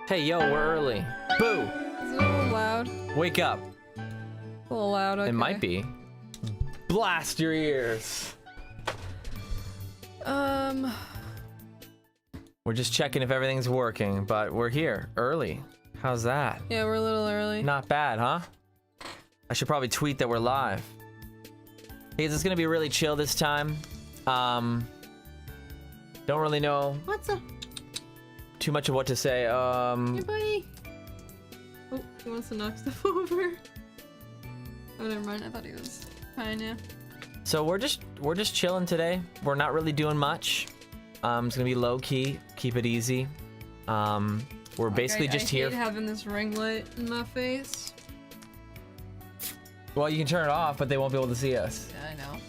Hey, yo, we're early. Boo! Is it a little loud? Wake up. A little loud, okay. It might be. Blast your ears. We're just checking if everything's working, but we're here early. How's that? Yeah, we're a little early. Not bad, huh? I should probably tweet that we're live. Hey, this is gonna be really chill this time. Don't really know What's up? too much of what to say. Hey, buddy. Oh, he wants to knock stuff over. Oh, never mind. I thought he was fine, yeah. So we're just chilling today. We're not really doing much. It's gonna be low key, keep it easy. We're basically just here. I hate having this ring light in my face. Well, you can turn it off, but they won't be able to see us. Yeah, I know.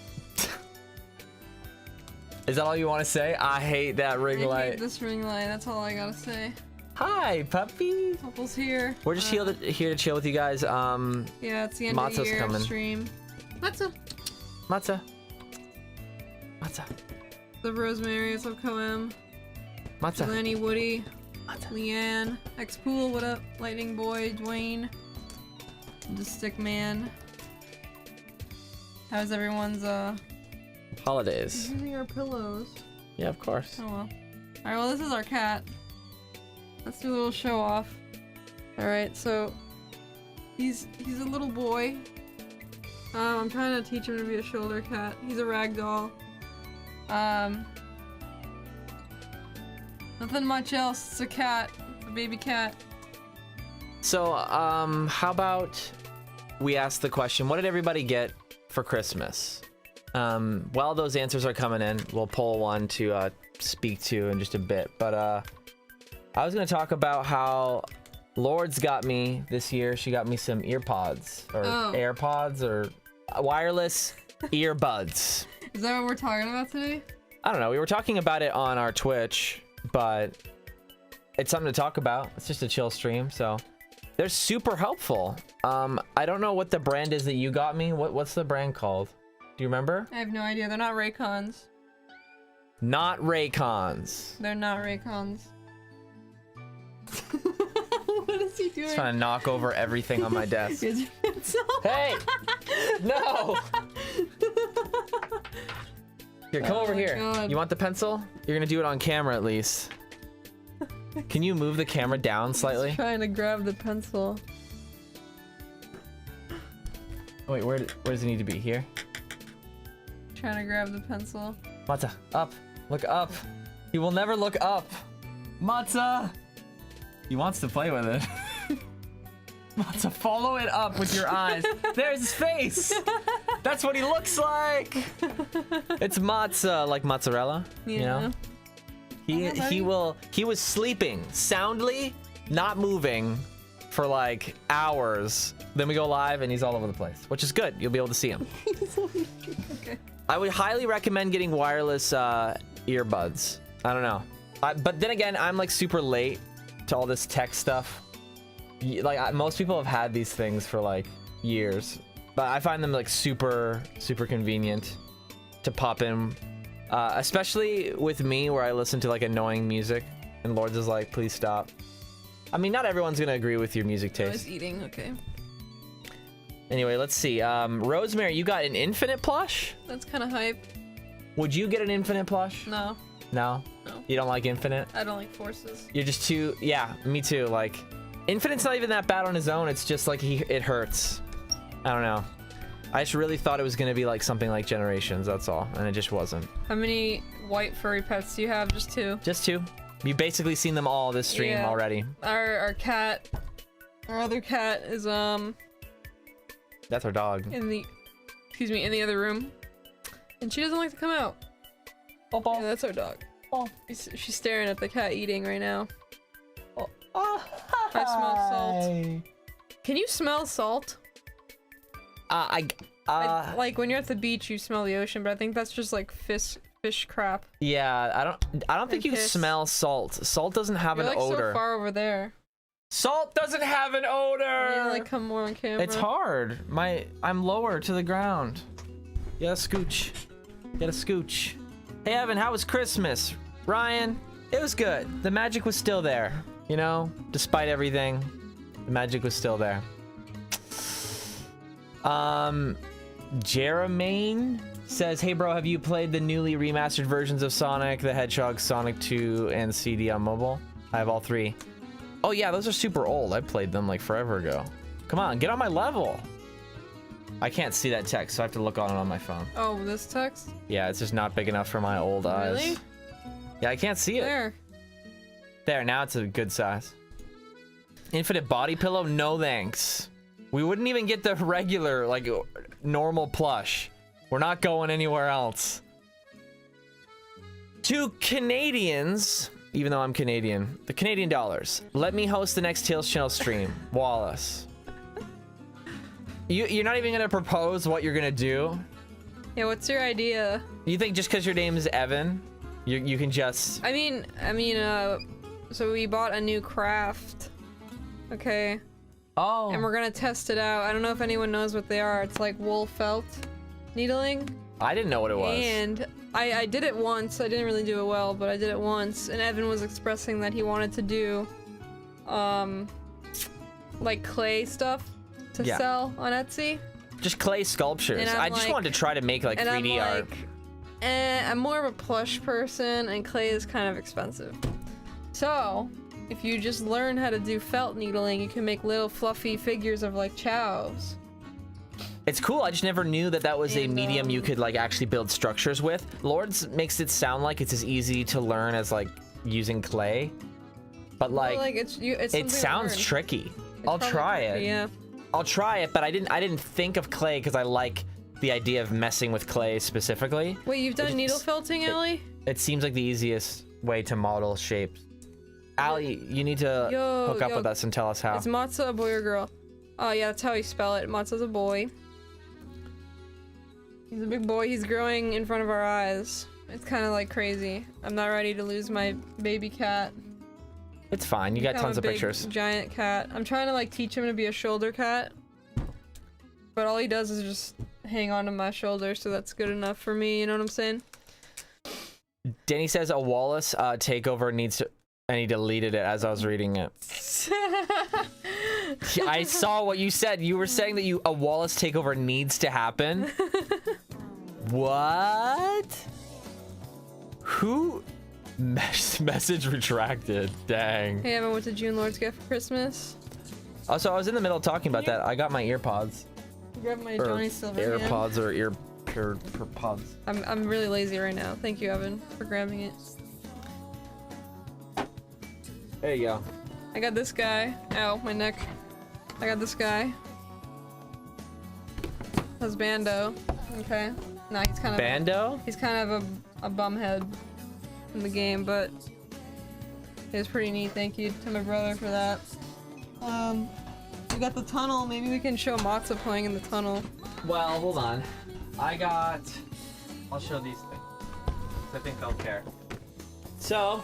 Is that all you want to say? I hate that ring I light. hate this ring light. That's all I gotta say. Hi, puppy. Couple's here. We're just here to chill with you guys. Yeah, it's the end of the year coming. stream. Matzah. Matzah. Matzah. The Rosemary is of Coem. Matzah. Jelani, Woody. Matzah. Leanne. X-Pool, what up? Lightning Boy, Dwayne. The Stick Man. How's everyone's Holidays. using our pillows? Yeah, of course. Oh well. Alright, well this is our cat. Let's do a little show off. Alright, so he's a little boy. I'm trying to teach him to be a shoulder cat. He's a ragdoll. Nothing much else. It's a cat. It's a baby cat. So, how about we ask the question, what did everybody get for Christmas? While those answers are coming in, we'll pull one to speak to in just a bit. But I was going to talk about how Lourdes got me this year. She got me some earpods or AirPods or wireless earbuds. Is that what we're talking about today? I don't know. We were talking about it on our Twitch, but it's something to talk about. It's just a chill stream, so they're super helpful. I don't know what the brand is that you got me. What's the brand called? Do you remember? I have no idea. They're not Raycons. Not Raycons. They're not Raycons. What is he doing? He's trying to knock over everything on my desk. Here's your pencil. Hey! No! Here, come over here. God. You want the pencil? You're gonna do it on camera at least. Can you move the camera down slightly? He's trying to grab the pencil. Wait, where does it need to be? Here? Trying to grab the pencil. Matza, up. Look up. He will never look up. Matza! He wants to play with it. Matza, follow it up with your eyes. There's his face! That's what he looks like! It's Matza, like mozzarella, you know? He was sleeping soundly, not moving for like hours. Then we go live and he's all over the place, which is good. You'll be able to see him. Okay. I would highly recommend getting wireless earbuds. I don't know. But then again, I'm like super late to all this tech stuff. Like most people have had these things for like years, but I find them like super convenient to pop in. Especially with me where I listen to like annoying music and Lourdes is like, please stop. I mean, not everyone's gonna agree with your music taste. I was eating, okay. Anyway, let's see. Rosemary, you got an infinite plush? That's kind of hype. Would you get an infinite plush? No. No? No. You don't like infinite? I don't like forces. You're just too, yeah, me too. Like, infinite's not even that bad on his own. It's just like it hurts. I don't know. I just really thought it was gonna be like something like Generations, that's all, and it just wasn't. How many white furry pets do you have? Just two? Just two. You've basically seen them all this stream already. Our cat, our other cat is That's our dog. in the other room, and she doesn't like to come out. Yeah, that's our dog. Oh. She's staring at the cat eating right now. Oh. I smell salt. Can you smell salt? Like when you're at the beach, you smell the ocean, but I think that's just like fish crap. Yeah, I don't think you piss. smell salt. Salt doesn't have You're an like odor. so far over there. Salt doesn't have an odor. Yeah, like come more on camera. It's hard. I'm lower to the ground. You gotta scooch. Hey Evan, how was Christmas? Ryan, it was good. The magic was still there. You know, despite everything, the magic was still there. Jeremaine says, hey bro, have you played the newly remastered versions of Sonic the Hedgehog, Sonic 2, and CD on mobile? I have all 3. Oh yeah, those are super old. I played them like forever ago. Come on, get on my level. I can't see that text, so I have to look on it on my phone. Oh, this text? Yeah, it's just not big enough for my old eyes. Really? Yeah, I can't see it. There, now it's a good size. Infinite body pillow? No thanks. We wouldn't even get the regular, like, normal plush. We're not going anywhere else. To Canadians, even though I'm Canadian, the Canadian dollars. Let me host the next Tales Channel stream. Wallace. You're not even gonna propose what you're gonna do? Yeah, what's your idea? You think just because your name is Evan, you can just... I mean, so we bought a new craft. Okay. Oh. And we're gonna test it out. I don't know if anyone knows what they are. It's like wool felt needling. I didn't know what it was. And I did it once. I didn't really do it well, but I did it once. And Evan was expressing that he wanted to do, like clay stuff to sell on Etsy. Just clay sculptures. I just wanted to try to make like 3D art. I'm more of a plush person, and clay is kind of expensive. So, if you just learn how to do felt needling, you can make little fluffy figures of like chows. It's cool. I just never knew that that was a medium you could like actually build structures with. Lourdes makes it sound like it's as easy to learn as like using clay, but like, it sounds tricky. I'll try it. Yeah. I'll try it, but I didn't think of clay because I like the idea of messing with clay specifically. Wait, you've done needle felting, Allie? It seems like the easiest way to model shapes. Allie, you need to hook up with us and tell us how. Is Matza a boy or girl? Oh yeah, that's how you spell it. Matza's a boy. He's a big boy. He's growing in front of our eyes. It's kind of like crazy. I'm not ready to lose my baby cat. It's fine. You got tons of pictures. Giant cat. I'm trying to like teach him to be a shoulder cat, but all he does is just hang onto my shoulder, so that's good enough for me. You know what I'm saying? Denny says a Wallace takeover needs to, and he deleted it as I was reading it. I saw what you said. You were saying that a Wallace takeover needs to happen. What? Who? Message retracted. Dang. Hey, Evan, what did you and Lourdes get for Christmas? Also, I was in the middle of talking about that. I got my earpods. You grabbed my Johnny Silver. AirPods or ear pods. I'm really lazy right now. Thank you, Evan, for grabbing it. There you go. I got this guy. Ow, my neck. I got this guy. That's Bando. Okay. Nah, he's kind of Bando? He's kind of a bumhead in the game, but it was pretty neat. Thank you to my brother for that. We got the tunnel. Maybe we can show Matza playing in the tunnel. Well, hold on. I'll show these things. I think they'll care. So,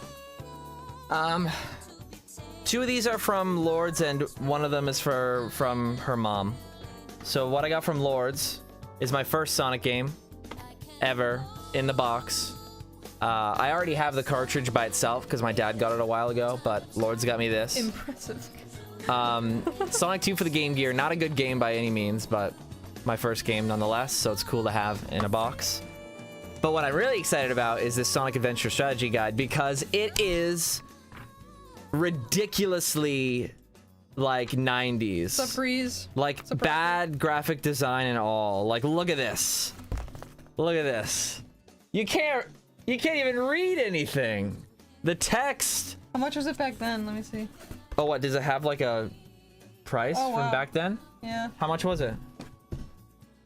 2 of these are from Lourdes, and one of them is from her mom. So what I got from Lourdes is my first Sonic game ever in the box. I already have the cartridge by itself because my dad got it a while ago, but Lourdes got me this. Impressive. Sonic 2 for the Game Gear. Not a good game by any means, but my first game nonetheless, so it's cool to have in a box. But what I'm really excited about is this Sonic Adventure Strategy Guide, because it is ridiculously like 90s. Surprise. Like bad graphic design and all. Like, look at this. Look at this. You can't even read anything. The text. How much was it back then? Let me see. Oh, what? Does it have like a price from back then? Yeah. How much was it?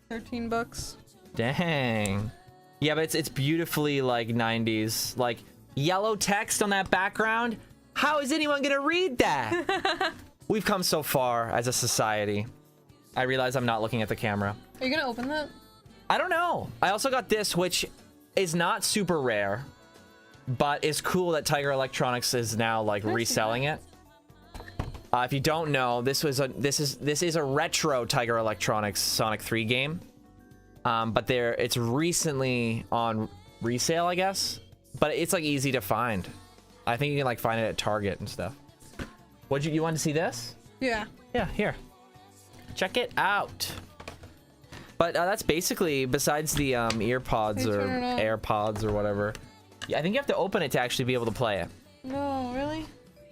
$13. Dang. Yeah, but it's beautifully like 90s. Like yellow text on that background. How is anyone gonna read that? We've come so far as a society. I realize I'm not looking at the camera. Are you gonna open that? I don't know. I also got this, which is not super rare, but is cool that Tiger Electronics is now like reselling it. If you don't know, this is a retro Tiger Electronics Sonic 3 game, but it's recently on resale, I guess. But it's like easy to find. I think you can like find it at Target and stuff. You want to see this? Yeah. Yeah, here. Check it out. But that's basically, besides the ear pods or AirPods or whatever. Yeah, I think you have to open it to actually be able to play it. No, really?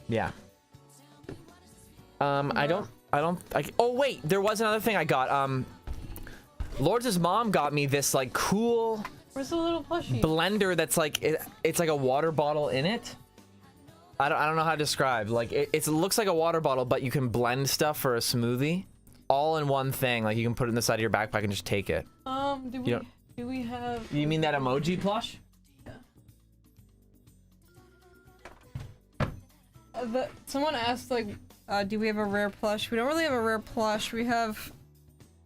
Yeah. Oh wait, there was another thing I got. Lourdes' mom got me this like cool Where's the little plushie? blender that's like it's like a water bottle in it. I don't know how to describe. Like it looks like a water bottle, but you can blend stuff for a smoothie, all in one thing. Like you can put it in the side of your backpack and just take it. Do we have? You mean that emoji plush? Yeah. Someone asked like, do we have a rare plush? We don't really have a rare plush. We have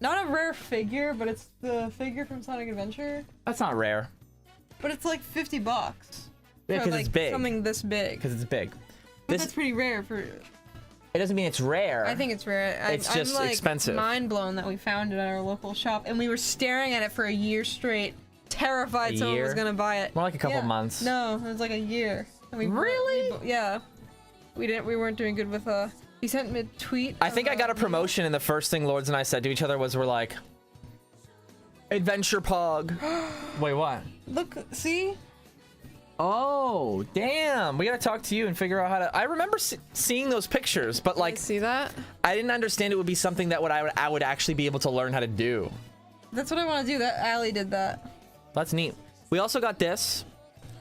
not a rare figure, but it's the figure from Sonic Adventure. That's not rare. But it's like $50. Yeah, because like, it's big. Something this big. Because it's big. But that's pretty rare for. It doesn't mean it's rare. I think it's rare. It's just I'm, like, expensive. Mind blown that we found it at our local shop, and we were staring at it for a year straight, terrified someone was gonna buy it. More like a couple months. No, it was like a year. And we really? Yeah. We weren't doing good with he sent me a tweet. I think I got a promotion, and the first thing Lourdes and I said to each other was, we're like, Adventure Pog. Wait, what? Look, see? Oh, damn. We gotta talk to you and figure out how to. I remember seeing those pictures, but like, see that? I didn't understand it would be something that I would actually be able to learn how to do. That's what I want to do. That Allie did that. That's neat. We also got this.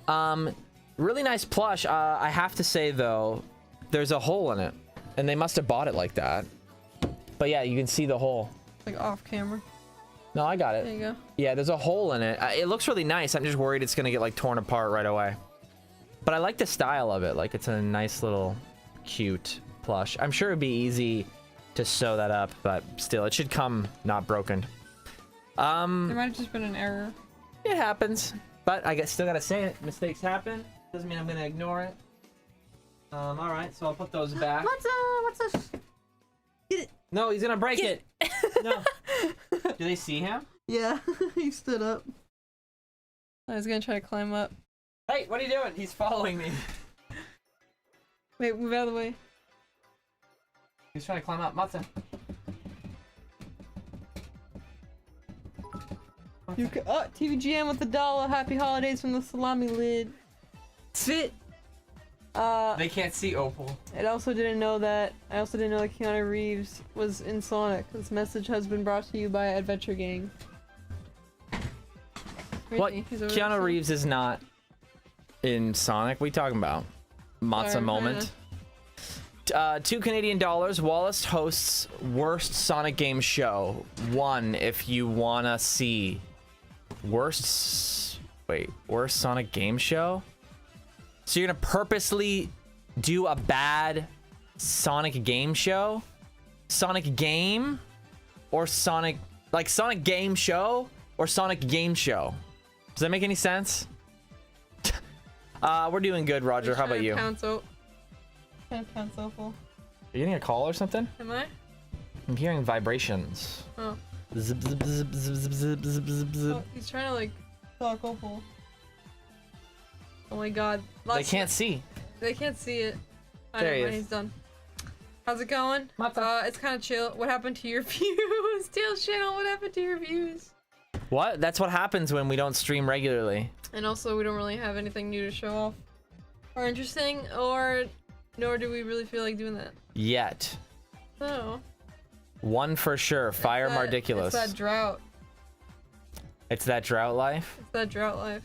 Really nice plush. I have to say though, there's a hole in it, and they must have bought it like that. But yeah, you can see the hole. Like off camera. No, I got it. There you go. Yeah, there's a hole in it. It looks really nice. I'm just worried it's gonna get like torn apart right away. But I like the style of it. Like it's a nice little cute plush. I'm sure it'd be easy to sew that up, but still, it should come not broken. There might have just been an error. It happens, but I still gotta say it. Mistakes happen. Doesn't mean I'm gonna ignore it. All right, so I'll put those back. What's this? Get it. No, he's gonna break it. No. Do they see him? Yeah, he stood up. I was gonna try to climb up. Hey, what are you doing? He's following me. Wait, move out of the way. He's trying to climb up. Matza. You can, TVGM with the dollar. Happy holidays from the salami lid. Fit. They can't see Opal. I also didn't know that Keanu Reeves was in Sonic. This message has been brought to you by Adventure Gang. What? Keanu Reeves is not in Sonic? What are you talking about? Matza moment. $2 Canadian. Wallace hosts worst Sonic game show. 1 if you wanna see. Worst Sonic game show? So you're gonna purposely do a bad Sonic game show? Sonic game? Or Sonic game show? Or Sonic game show? Does that make any sense? We're doing good, Roger. How about you? Kind of pound so full. Are you getting a call or something? Am I? I'm hearing vibrations. Oh. Zip, zip, zip, zip, zip, zip, zip, zip, zip. Oh, he's trying to like talk Opal. Oh my god. They can't see. They can't see it. I There know he when is. he's done. How's it going? It's kind of chill. What happened to your views? Tails channel, what happened to your views? What? That's what happens when we don't stream regularly. And also, we don't really have anything new to show off. Or interesting, nor do we really feel like doing that. Yet. No. One for sure. Fire Mardiculous. It's that drought. It's that drought life? It's that drought life.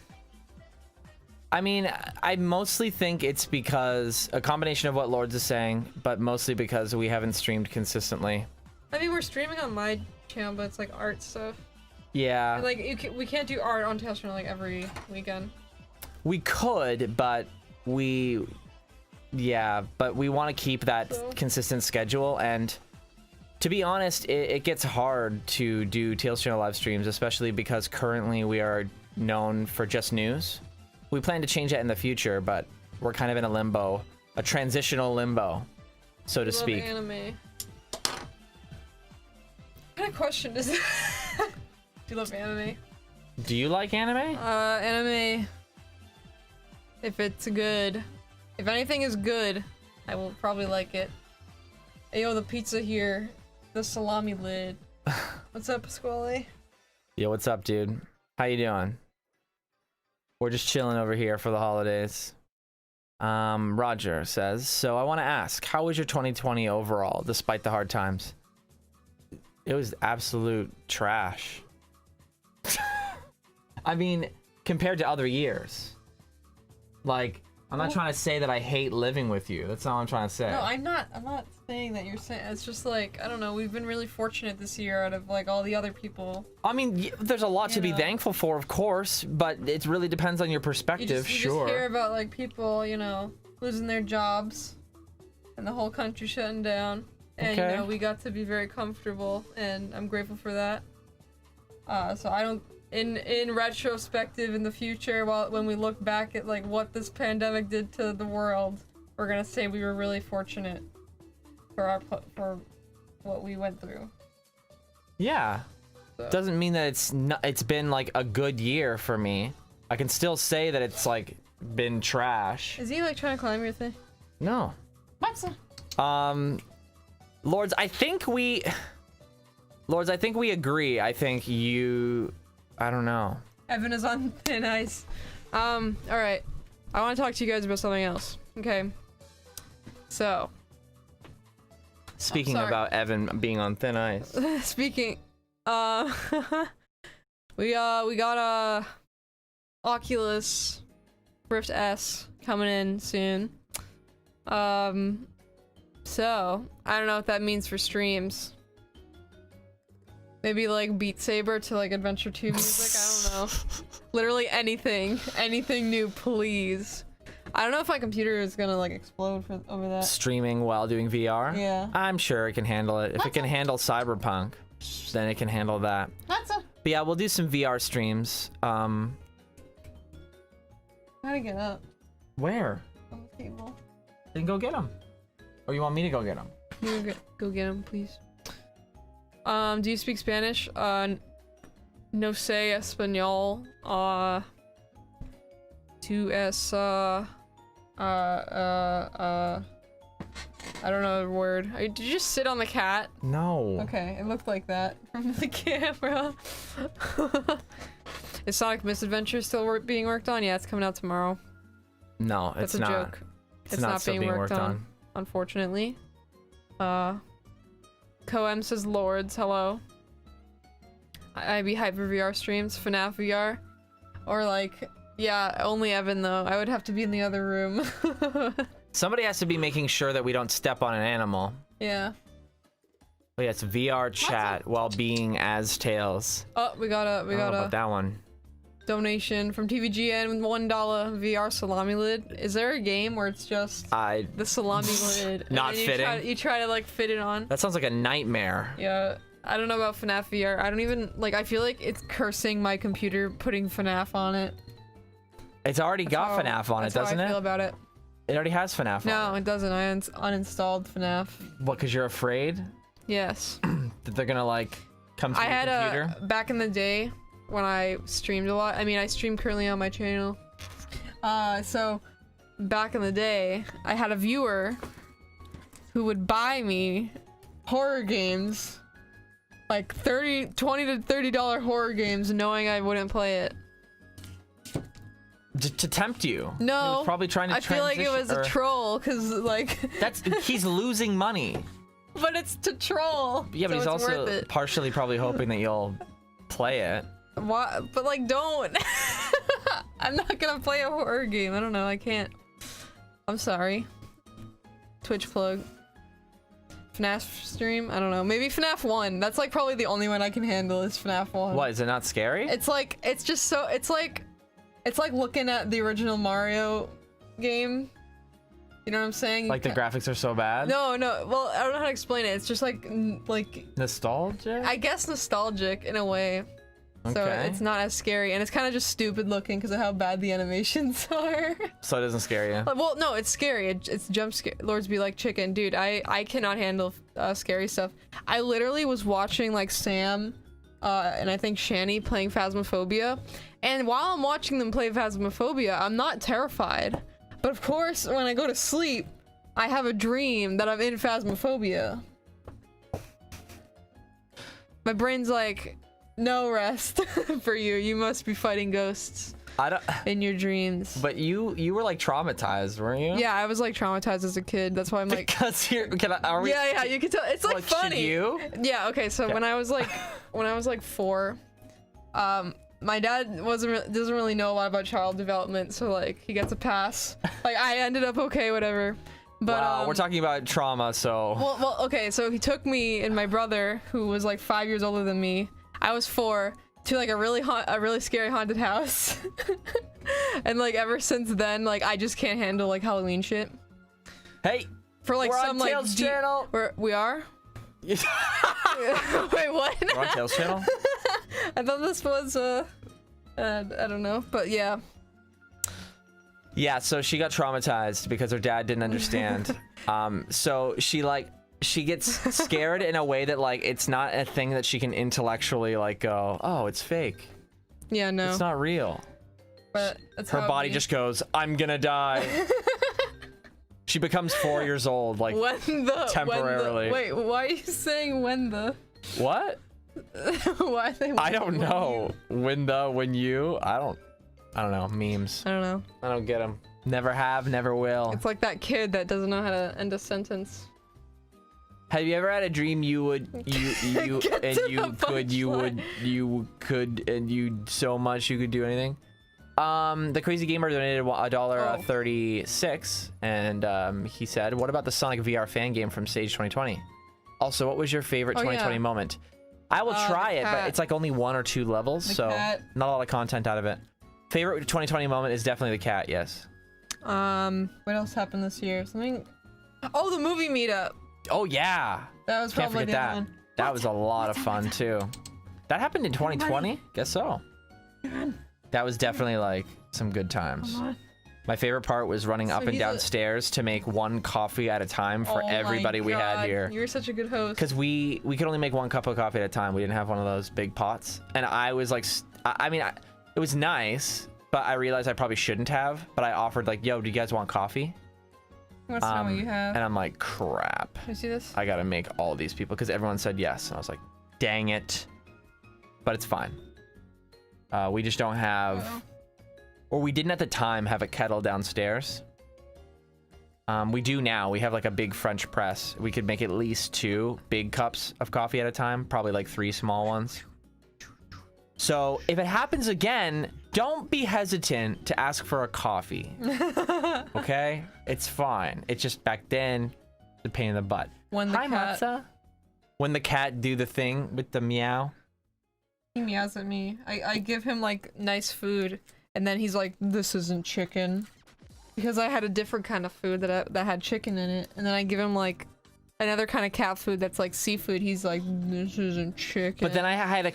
I mean, I mostly think it's because a combination of what Lourdes is saying, but mostly because we haven't streamed consistently. I mean, we're streaming on my channel, but it's like art stuff. Yeah. And, like, we can't do art on Tails channel like every weekend. We could, but we want to keep that consistent schedule. And to be honest, it gets hard to do Tails channel live streams, especially because currently we are known for just news. We plan to change that in the future, but we're kind of in a limbo, a transitional limbo, so to speak. Anime. What kind of question is that? Do you love anime? Do you like anime? Anime. If it's good, if anything is good, I will probably like it. Hey, yo, the pizza here. The salami lid. What's up, Pasquale? Yo, what's up, dude? How you doing? We're just chilling over here for the holidays. Roger says, so I want to ask, how was your 2020 overall, despite the hard times? It was absolute trash. I mean, compared to other years. Like, I'm not trying to say that I hate living with you. That's not what I'm trying to say. No, I'm not saying that you're saying. It's just like, I don't know, we've been really fortunate this year out of like all the other people. I mean, there's a lot to be thankful for, of course, but it really depends on your perspective. You just hear about like people, you know, losing their jobs and the whole country shutting down. And you know, we got to be very comfortable, and I'm grateful for that. So I don't, in retrospective in the future, when we look back at like what this pandemic did to the world, we're gonna say we were really fortunate for what we went through. Yeah. So. Doesn't mean that it's been like a good year for me. I can still say that it's like been trash. Is he like trying to climb your thing? No. What's Lourdes, I think we agree. I think I don't know. Evan is on thin ice. All right. I want to talk to you guys about something else. Okay. So. Speaking about Evan being on thin ice. Speaking, we got a Oculus Rift S coming in soon. So I don't know what that means for streams. Maybe like Beat Saber to like Adventure 2 music. I don't know. Literally anything new, please. I don't know if my computer is gonna like explode over that. Streaming while doing VR? Yeah. I'm sure it can handle it. If it can handle Cyberpunk, then it can handle that. But yeah, we'll do some VR streams. How to get up? Where? On the table. Then go get them. Or you want me to go get them? Go get them, please. Do you speak Spanish? No sé español. Tu es, I don't know the word. Did you just sit on the cat? No. Okay, it looked like that from the camera. Is Sonic Misadventure still being worked on? Yeah, it's coming out tomorrow. No, it's not. That's a joke. It's not being worked on, unfortunately. Coem says Lourdes, hello. I be Hyper VR streams, FNAF VR. Or like, yeah, only Evan though. I would have to be in the other room. Somebody has to be making sure that we don't step on an animal. Yeah. Oh yeah, it's VR chat while being as Tails. Oh, we got about that one. Donation from TVGN with $1 VR salami lid. Is there a game where it's just the salami lid? Not fitting. You try to like fit it on. That sounds like a nightmare. Yeah. I don't know about FNAF VR. I don't even like. I feel like it's cursing my computer putting FNAF on it. It's already got FNAF on it, doesn't it? That's how I feel about it. It already has FNAF on it. No, it doesn't. I uninstalled FNAF. What? Because you're afraid? Yes. That they're gonna like come to your computer? Back in the day when I streamed a lot. I mean, I stream currently on my channel. So back in the day, I had a viewer who would buy me horror games. Like $20 to $30 horror games, knowing I wouldn't play it. To tempt you. No. He was probably trying to I feel like it was a troll, cause like. He's losing money. But it's to troll. Yeah, but he's also partially probably hoping that you'll play it. What? But like, don't. I'm not gonna play a horror game. I don't know. I can't. I'm sorry. Twitch plug. FNAF stream? I don't know. Maybe FNAF 1. That's like probably the only one I can handle is FNAF 1. What, is it not scary? It's like, it's just so, it's like looking at the original Mario game. You know what I'm saying? Like the graphics are so bad? No. Well, I don't know how to explain it. It's just like nostalgic? I guess nostalgic in a way. Okay. So it's not as scary, and it's kind of just stupid looking because of how bad the animations are. So it doesn't scare you? Well, no, it's scary. It's jump scare. Lourdes be like chicken, dude. I cannot handle scary stuff. I literally was watching like Sam, and I think Shani playing Phasmophobia, and while I'm watching them play Phasmophobia, I'm not terrified. But of course, when I go to sleep, I have a dream that I'm in Phasmophobia. My brain's like, no rest for you. You must be fighting ghosts. I don't. In your dreams. But you were like traumatized, weren't you? Yeah, I was like traumatized as a kid. That's why I'm like. Because you're. Are we? Yeah, you can tell. It's like funny. Should you? Yeah. Okay. So when I was like 4, my dad doesn't really know a lot about child development, so like he gets a pass. Like I ended up okay, whatever. But wow, we're talking about trauma, so. Well, okay. So he took me and my brother, who was like 5 years older than me. I was 4. To like a really scary haunted house. And like ever since then, like I just can't handle like Halloween shit. Hey, for like we're some on like Tails channel. We are. Wait, what? We're on Tails channel. I thought this was I don't know, but yeah. Yeah, so she got traumatized because her dad didn't understand. So she gets scared in a way that like it's not a thing that she can intellectually like go, oh, it's fake. Yeah, no. It's not real. But that's her body just goes, I'm gonna die. She becomes 4 years old, like temporarily. Wait, why are you saying when the? What? Why are they? I don't know. When you? I don't know. Memes. I don't know. I don't get them. Never have, never will. It's like that kid that doesn't know how to end a sentence. Have you ever had a dream you could so much you could do anything? The crazy gamer donated $1.36 and he said, what about the Sonic VR fan game from Sage 2020? Also, what was your favorite 2020 moment? I will try it, but it's like only 1 or 2 levels, so not a lot of content out of it. Favorite 2020 moment is definitely the cat, yes. What else happened this year? Something. Oh, the movie meetup. Oh yeah, that was can't probably forget that. one. That was a lot of fun too. That happened in 2020. Guess so. That was definitely like some good times. My favorite part was running up and down stairs to make 1 coffee at a time for everybody we had here. You were such a good host. Because we could only make 1 cup of coffee at a time. We didn't have one of those big pots. And I was like, it was nice, but I realized I probably shouldn't have. But I offered like, yo, do you guys want coffee? What's what you have? And I'm like, crap. Can you see this? I gotta make all these people because everyone said yes. And I was like, dang it. But it's fine. We just don't have, or we didn't at the time have a kettle downstairs. We do now. We have like a big French press. We could make at least 2 big cups of coffee at a time, probably like 3 small ones. So if it happens again, don't be hesitant to ask for a coffee. Okay? It's fine. It's just back then, the pain in the butt. When the cat... Matza. When the cat do the thing with the meow. He meows at me. I give him like nice food, and then he's like, "This isn't chicken," because I had a different kind of food that had chicken in it, and then I give him like another kind of cat food that's like seafood. He's like, "This isn't chicken." But then I have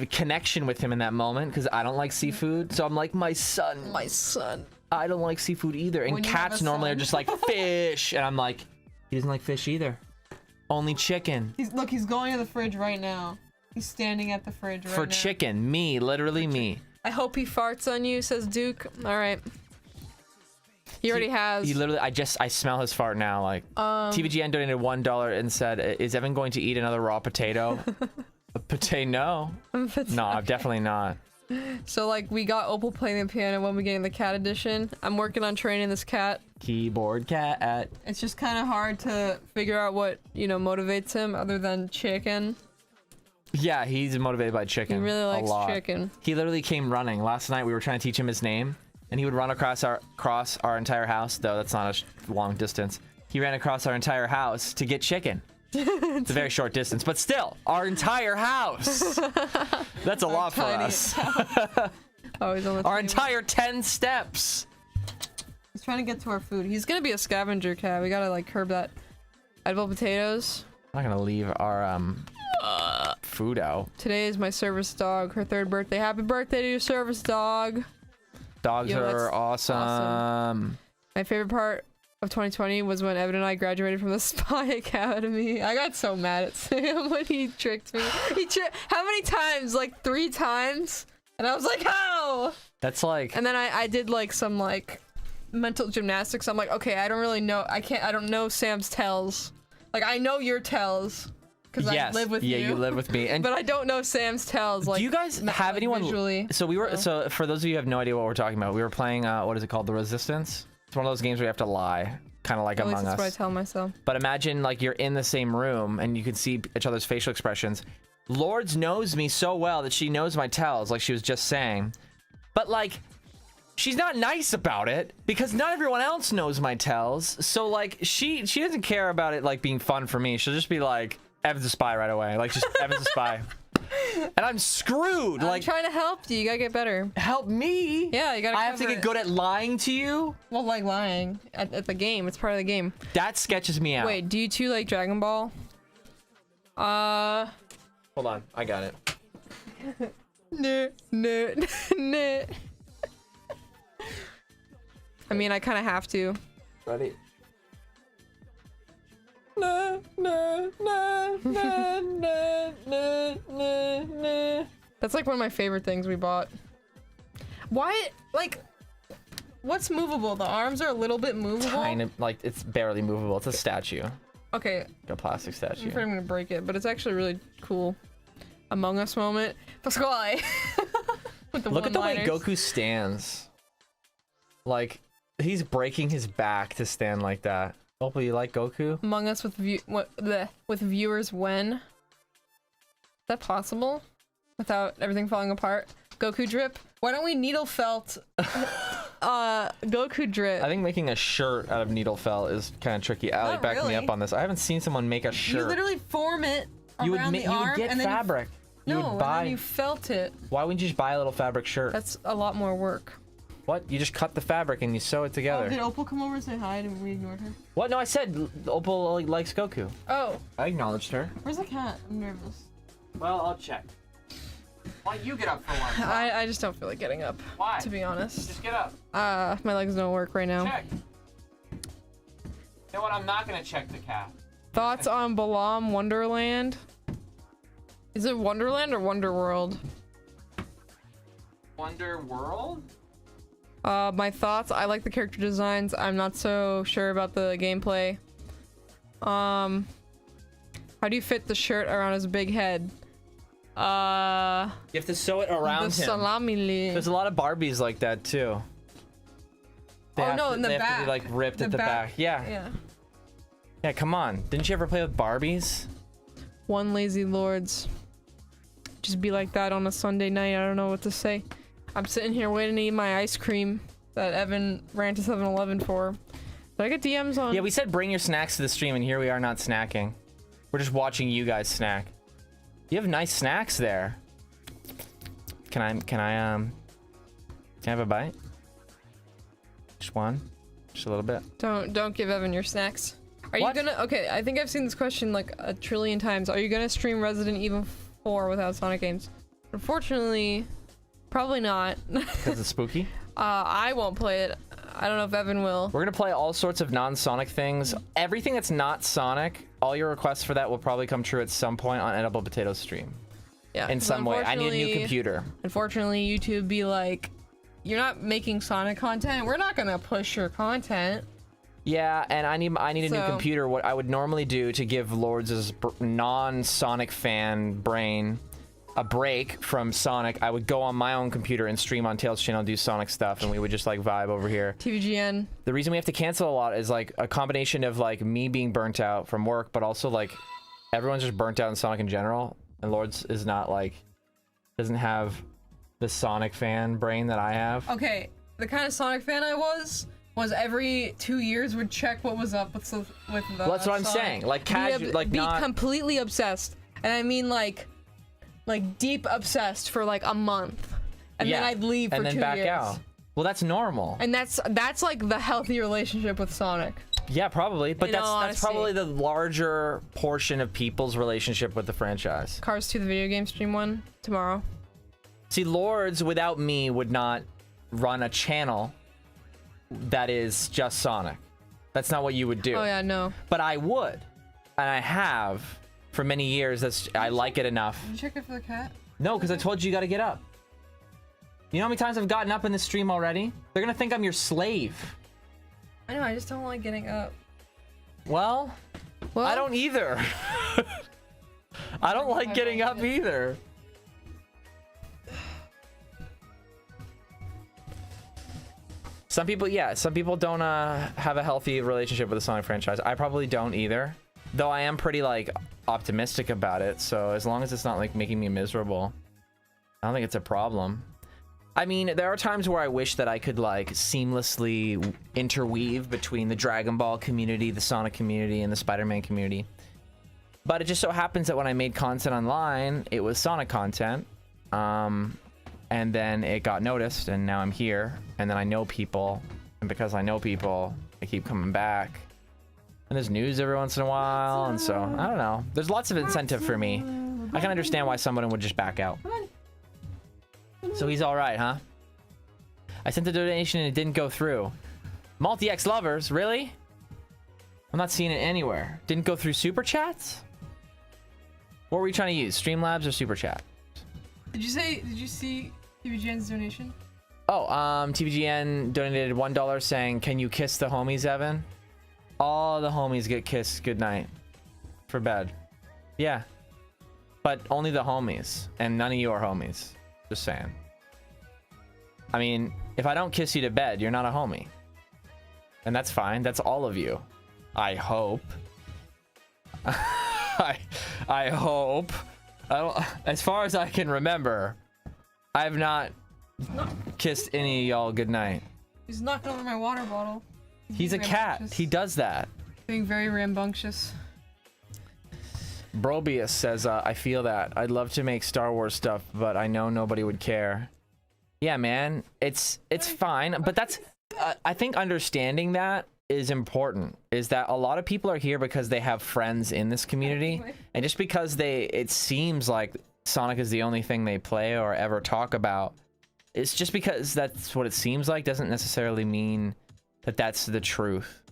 a connection with him in that moment because I don't like seafood, so I'm like, my son. I don't like seafood either, and cats normally are just like fish, and I'm like, he doesn't like fish either. Only chicken. He's going to the fridge right now. He's standing at the fridge right now. For chicken. Me. Literally me. I hope he farts on you, says Duke. Alright. He already has. He literally, I smell his fart now. Like, TVGN donated $1 and said, is Evan going to eat another raw potato? A potato? No, I'm definitely not. So, like, we got Opal playing the piano when we get in the cat edition. I'm working on training this cat. Keyboard cat. It's just kind of hard to figure out what, motivates him other than chicken. Yeah, he's motivated by chicken. He really likes a lot. chicken. He literally came running. Last night we were trying to teach him his name, and he would run across our entire house, though that's not a long distance. He ran across our entire house to get chicken. It's a very short distance, but still, our entire house. That's a lot for us. Oh, he's on the our entire 10 steps. He's trying to get to our food. He's gonna be a scavenger cat. We gotta like curb that. Edible potatoes. I'm not gonna leave our food out. Today is my service dog, her 3rd birthday. Happy birthday to your service dog. Dogs are awesome. My favorite part of 2020 was when Evan and I graduated from the Spy Academy. I got so mad at Sam when he tricked me. How many times? Like 3 times? And I was like, how? That's like... And then I did like some like mental gymnastics. I'm like, okay, I don't really know. I don't know Sam's tells. Like, I know your tells. because I live with you. Yeah, you live with me. And but I don't know Sam's Tells. Like, do you guys have anyone? Visually, so we were. So for those of you who have no idea what we're talking about, we were playing. What is it called? The Resistance. It's one of those games where you have to lie, kind of like At least Among Us. that's what I tell myself. But imagine like you're in the same room and you can see each other's facial expressions. Lourdes knows me so well that she knows my tells, like she was just saying. But like, she's not nice about it because not everyone else knows my tells. So like, she doesn't care about it like being fun for me. She'll just be like, Evan's a spy right away. Like just Evan's a spy. And I'm screwed. I'm like trying to help you. You gotta get better. Help me. Yeah, you gotta. I have to get good at lying to you. Well, like lying at the game. It's part of the game. That sketches me out. Wait, do you two like Dragon Ball? Hold on, I got it. No. I mean, I kind of have to. Ready? That's like one of my favorite things we bought. Why, like, what's movable? The arms are a little bit movable. Kind of, like, it's barely movable. It's a statue. Okay. Like a plastic statue. I'm afraid I'm gonna break it, but it's actually really cool. Among Us moment. Pasquale. Look at the way Goku stands. Like, he's breaking his back to stand like that. Hopefully you like Goku? Among Us with with viewers when? Is that possible? Without everything falling apart? Goku drip? Why don't we needle felt Goku drip? I think making a shirt out of needle felt is kind of tricky. Allie, back me up on this. I haven't seen someone make a shirt. You literally form it around the arm. You would get and then fabric. You would buy. And then you felt it. Why wouldn't you just buy a little fabric shirt? That's a lot more work. What? You just cut the fabric and you sew it together. Oh, did Opal come over and say hi and we ignored her? What? No, I said Opal likes Goku. Oh. I acknowledged her. Where's the cat? I'm nervous. Well, I'll check. Why don't you get up for once? I just don't feel like getting up. Why? To be honest. Just get up. My legs don't work right now. Check. You know what? I'm not gonna check the cat. Thoughts on Balam Wonderland? Is it Wonderland or Wonderworld? Wonderworld? My thoughts. I like the character designs. I'm not so sure about the gameplay. How do you fit the shirt around his big head? You have to sew it around him. Salami. There's a lot of Barbies like that too. Oh no, in the they back. have to be like ripped at the back. Yeah. Yeah. Yeah, come on. Didn't you ever play with Barbies? One lazy Lourdes. Just be like that on a Sunday night. I don't know what to say. I'm sitting here waiting to eat my ice cream that Evan ran to 7-Eleven for. Did I get DMs on? Yeah, we said bring your snacks to the stream, and here we are not snacking. We're just watching you guys snack. You have nice snacks there. Can I have a bite? Just one? Just a little bit? Don't give Evan your snacks. Are you gonna? Okay, I think I've seen this question like a trillion times. Are you gonna stream Resident Evil 4 without Sonic games? Unfortunately, probably not. Because it's spooky? I won't play it. I don't know if Evan will. We're gonna play all sorts of non-Sonic things. Everything that's not Sonic, all your requests for that will probably come true at some point on Edible Potatoes stream. Yeah. In some way. I need a new computer. Unfortunately, YouTube be like, you're not making Sonic content. We're not gonna push your content. Yeah, and I need a new computer. What I would normally do to give Lourdes' non-Sonic fan brain a break from Sonic, I would go on my own computer and stream on Tails' channel, do Sonic stuff, and we would just like vibe over here. TVGN. The reason we have to cancel a lot is like a combination of like me being burnt out from work, but also like everyone's just burnt out in Sonic in general, and Lourdes is not like, doesn't have the Sonic fan brain that I have. Okay, the kind of Sonic fan I was every 2 years would check what was up with the Well, that's what I'm saying. Like casual, like be not completely obsessed, and I mean like deep obsessed for like a month, and then I'd leave for 2 years. And then back out. Well, that's normal. And that's like the healthy relationship with Sonic. Yeah, probably. But In that's all honesty. probably the larger portion of people's relationship with the franchise. Cars 2 the video game stream one tomorrow. See, Lourdes without me would not run a channel that is just Sonic. That's not what you would do. Oh yeah, no. But I would, and I have for many years. I like it enough. Did you check it for the cat? No, because I told you got to get up. You know how many times I've gotten up in this stream already? They're gonna think I'm your slave. I know, I just don't like getting up. Well, I don't either. I don't like getting up either. Some people, yeah, some people don't have a healthy relationship with the Sonic franchise. I probably don't either. Though I am pretty, like, optimistic about it. So as long as it's not, like, making me miserable, I don't think it's a problem. I mean, there are times where I wish that I could, like, seamlessly interweave between the Dragon Ball community, the Sonic community, and the Spider-Man community. But it just so happens that when I made content online, it was Sonic content. And then it got noticed, and now I'm here. And then I know people. And because I know people, I keep coming back. And there's news every once in a while. And so, I don't know. There's lots of incentive for me. I can understand why someone would just back out. So he's alright, huh? I sent the donation and it didn't go through. Multi-X lovers, really? I'm not seeing it anywhere. Didn't go through Super Chats? What were you trying to use? Streamlabs or Super Chat? Did you see TVGN's donation? Oh, TVGN donated $1 saying, can you kiss the homies, Evan? All the homies get kissed goodnight for bed. Yeah. But only the homies, and none of you are homies. Just saying. I mean, if I don't kiss you to bed, you're not a homie. And that's fine. That's all of you. I hope. I hope. As far as I can remember, I have not kissed any of y'all goodnight. He's knocking over my water bottle. He's a cat. He does that. Being very rambunctious. Brobius says, I feel that. I'd love to make Star Wars stuff, but I know nobody would care. Yeah, man. It's fine. But that's... I think understanding that is important. Is that a lot of people are here because they have friends in this community. And just because it seems like Sonic is the only thing they play or ever talk about, it's just because that's what it seems like doesn't necessarily mean that that's the truth.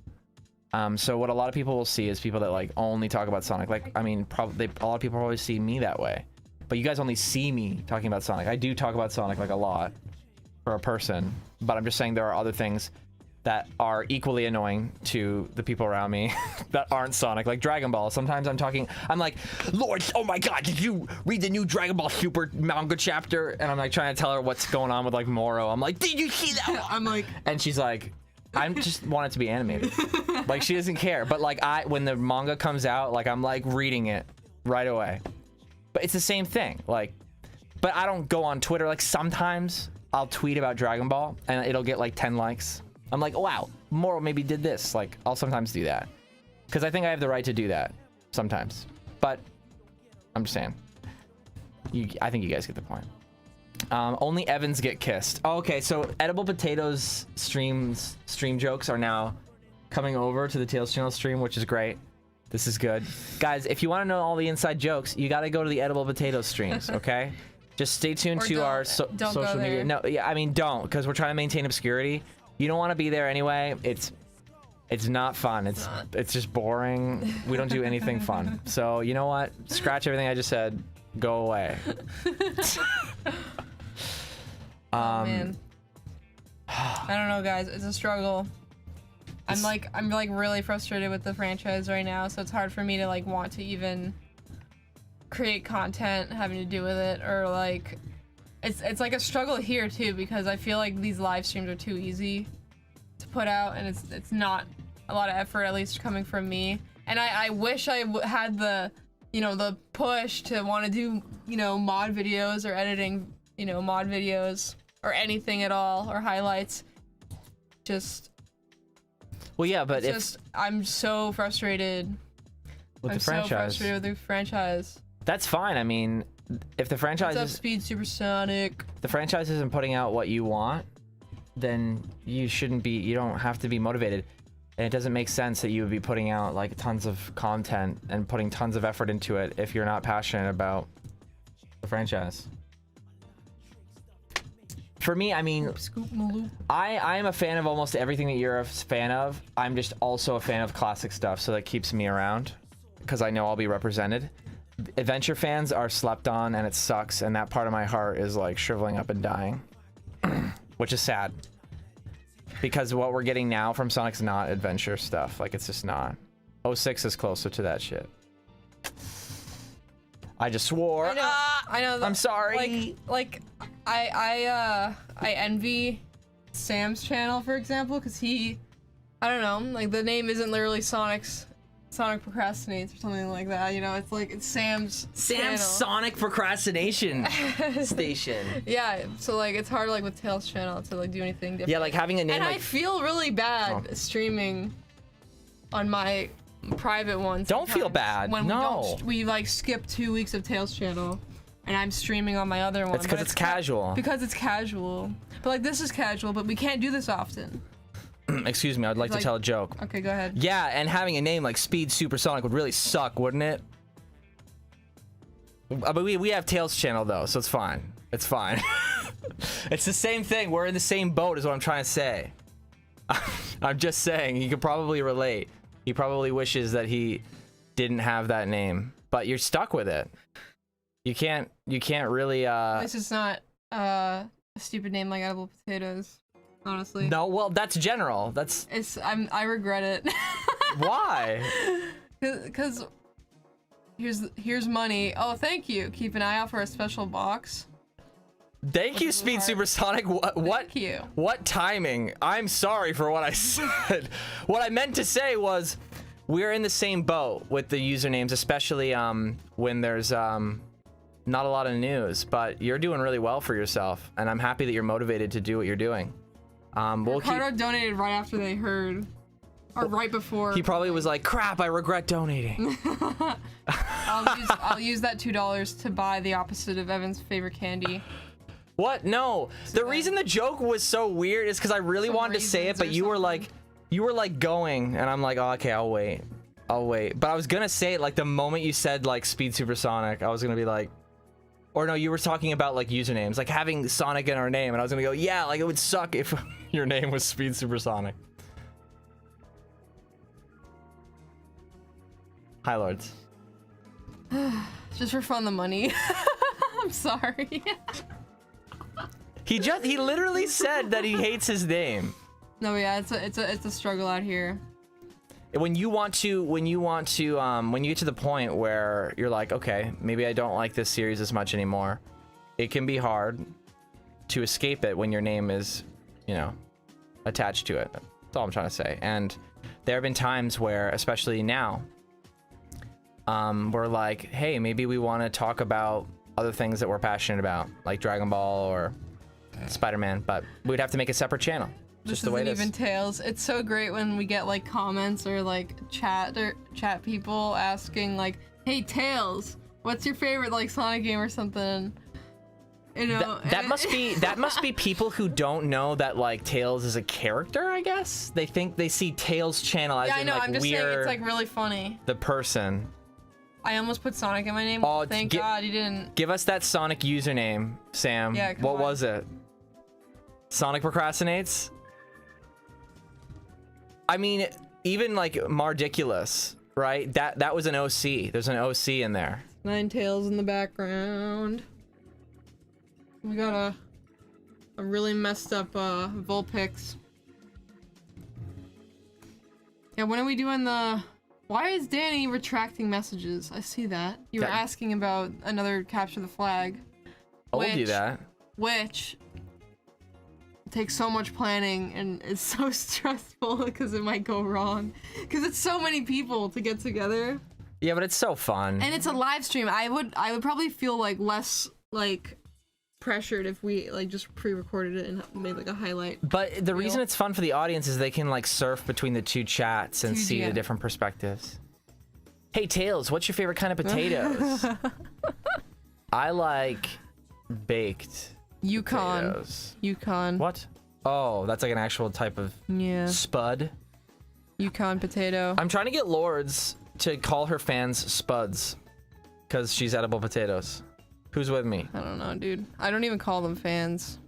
So what a lot of people will see is people that like only talk about Sonic. Like, I mean, probably a lot of people probably see me that way, but you guys only see me talking about Sonic. I do talk about Sonic like a lot for a person, but I'm just saying there are other things that are equally annoying to the people around me that aren't Sonic, like Dragon Ball. Sometimes I'm like, Lourdes, oh my god, did you read the new Dragon Ball Super manga chapter? And I'm like trying to tell her what's going on with like Moro. I'm like, did you see that one? I'm like, and she's like, I just want it to be animated. Like, she doesn't care. But like, when the manga comes out, like, I'm like reading it right away. But it's the same thing. Like, but I don't go on Twitter. Like, sometimes I'll tweet about Dragon Ball and it'll get like 10 likes. I'm like, oh, wow, Moro maybe did this. Like, I'll sometimes do that because I think I have the right to do that sometimes. But I'm just saying, I think you guys get the point. Only Evans get kissed. Oh, okay, so Edible Potatoes stream jokes are now coming over to the Tales channel stream, which is great. This is good. Guys, if you want to know all the inside jokes, you got to go to the Edible Potatoes streams, okay? Just stay tuned to our social media. No, yeah, I mean, don't, because we're trying to maintain obscurity. You don't want to be there anyway. It's not fun. It's just boring. We don't do anything fun. So, you know what? Scratch everything I just said. Go away. Man. I don't know, guys. It's a struggle. I'm like really frustrated with the franchise right now, so it's hard for me to like want to even create content having to do with it, or like it's like a struggle here too, because I feel like these live streams are too easy to put out, and it's not a lot of effort, at least coming from me. And I wish I had the the push to want to do mod videos or editing mod videos or anything at all, or highlights. Well, yeah, but I'm so frustrated with the franchise. So frustrated with the franchise. That's fine. I mean, if the franchise What's up, Speed Supersonic? The franchise isn't putting out what you want, then you don't have to be motivated. And it doesn't make sense that you would be putting out like tons of content and putting tons of effort into it if you're not passionate about the franchise. For me, I mean, I am a fan of almost everything that you're a fan of. I'm just also a fan of classic stuff, so that keeps me around because I know I'll be represented. Adventure fans are slept on, and it sucks, and that part of my heart is like shriveling up and dying, which is sad. Because what we're getting now from Sonic's not adventure stuff. Like, it's just not. 06 is closer to that shit. I just swore. I know. I know. I'm sorry. I envy Sam's channel, for example, because he, I don't know, like the name isn't literally Sonic Procrastinates or something like that. You know, it's like it's Sam's channel. Sonic Procrastination Station. Yeah, so like it's hard like with Tails channel to like do anything different. Yeah, like having a name. And like... I feel really bad streaming on my private ones. Don't feel bad. When no. we like skip 2 weeks of Tails channel, and I'm streaming on my other one. It's because it's casual. Because it's casual. But like this is casual, but we can't do this often. Excuse me, I'd like to tell a joke. Okay, go ahead. Yeah, and having a name like Speed Supersonic would really suck, wouldn't it? But we have Tails channel though, so it's fine. It's fine. It's the same thing. We're in the same boat is what I'm trying to say. I'm just saying, he could probably relate. He probably wishes that he didn't have that name, but you're stuck with it. You can't really It's just not a stupid name like Edible Potatoes, honestly. No, well, that's general. I regret it. Why? Cuz here's money. Oh, thank you. Keep an eye out for a special box. Thank you, Speed Supersonic. What? Thank you. What timing? I'm sorry for what I said. What I meant to say was, we're in the same boat with the usernames, especially when there's not a lot of news. But you're doing really well for yourself, and I'm happy that you're motivated to do what you're doing. Ricardo donated right after they heard, or right before. He probably was like, "Crap, I regret donating." I'll use that $2 to buy the opposite of Evan's favorite candy. What? No. The reason the joke was so weird is because I really wanted to say it, but you were like going, and I'm like, oh, okay, I'll wait. But I was gonna say it like the moment you said like Speed Supersonic, I was gonna be like, or no, you were talking about like usernames, like having Sonic in our name, and I was gonna go, yeah, like it would suck if your name was Speed Supersonic. Hi, Lourdes. Just for fun, the money. I'm sorry. He literally said that he hates his name. No, yeah, it's a struggle out here. When you get to the point where you're like, okay, maybe I don't like this series as much anymore, it can be hard to escape it when your name is, you know, attached to it. That's all I'm trying to say. And there have been times where, especially now, we're like, hey, maybe we want to talk about other things that we're passionate about, like Dragon Ball or Spider-Man, but we'd have to make a separate channel. Just the way it is. This isn't even Tails. It's so great when we get like comments or like chat people asking like, "Hey Tails, what's your favorite like Sonic game or something?" You know, that must be people who don't know that like Tails is a character. I guess they think they see Tails channel as I know. like I'm just saying it's like really funny. The person. I almost put Sonic in my name. Oh, thank God you didn't. Give us that Sonic username, Sam. Yeah, what was it? Sonic Procrastinates? I mean, even like Mardiculous, right? That was an OC. There's an OC in there. Ninetales in the background. We got a really messed up Vulpix. Yeah, when are we doing the... Why is Danny retracting messages? I see that. You were asking about another capture the flag. I'll do that. Which takes so much planning and it's so stressful because it might go wrong. Because it's so many people to get together. Yeah, but it's so fun. And it's a live stream. I would probably feel like less like pressured if we like just pre-recorded it and made like a highlight. But the reason it's fun for the audience is they can like surf between the two chats and see the different perspectives. Hey Tails, what's your favorite kind of potatoes? I like baked potatoes. Yukon. What? Oh, that's like an actual type of spud. Yukon potato. I'm trying to get Lourdes to call her fans spuds because she's edible potatoes. Who's with me? I don't know, dude. I don't even call them fans.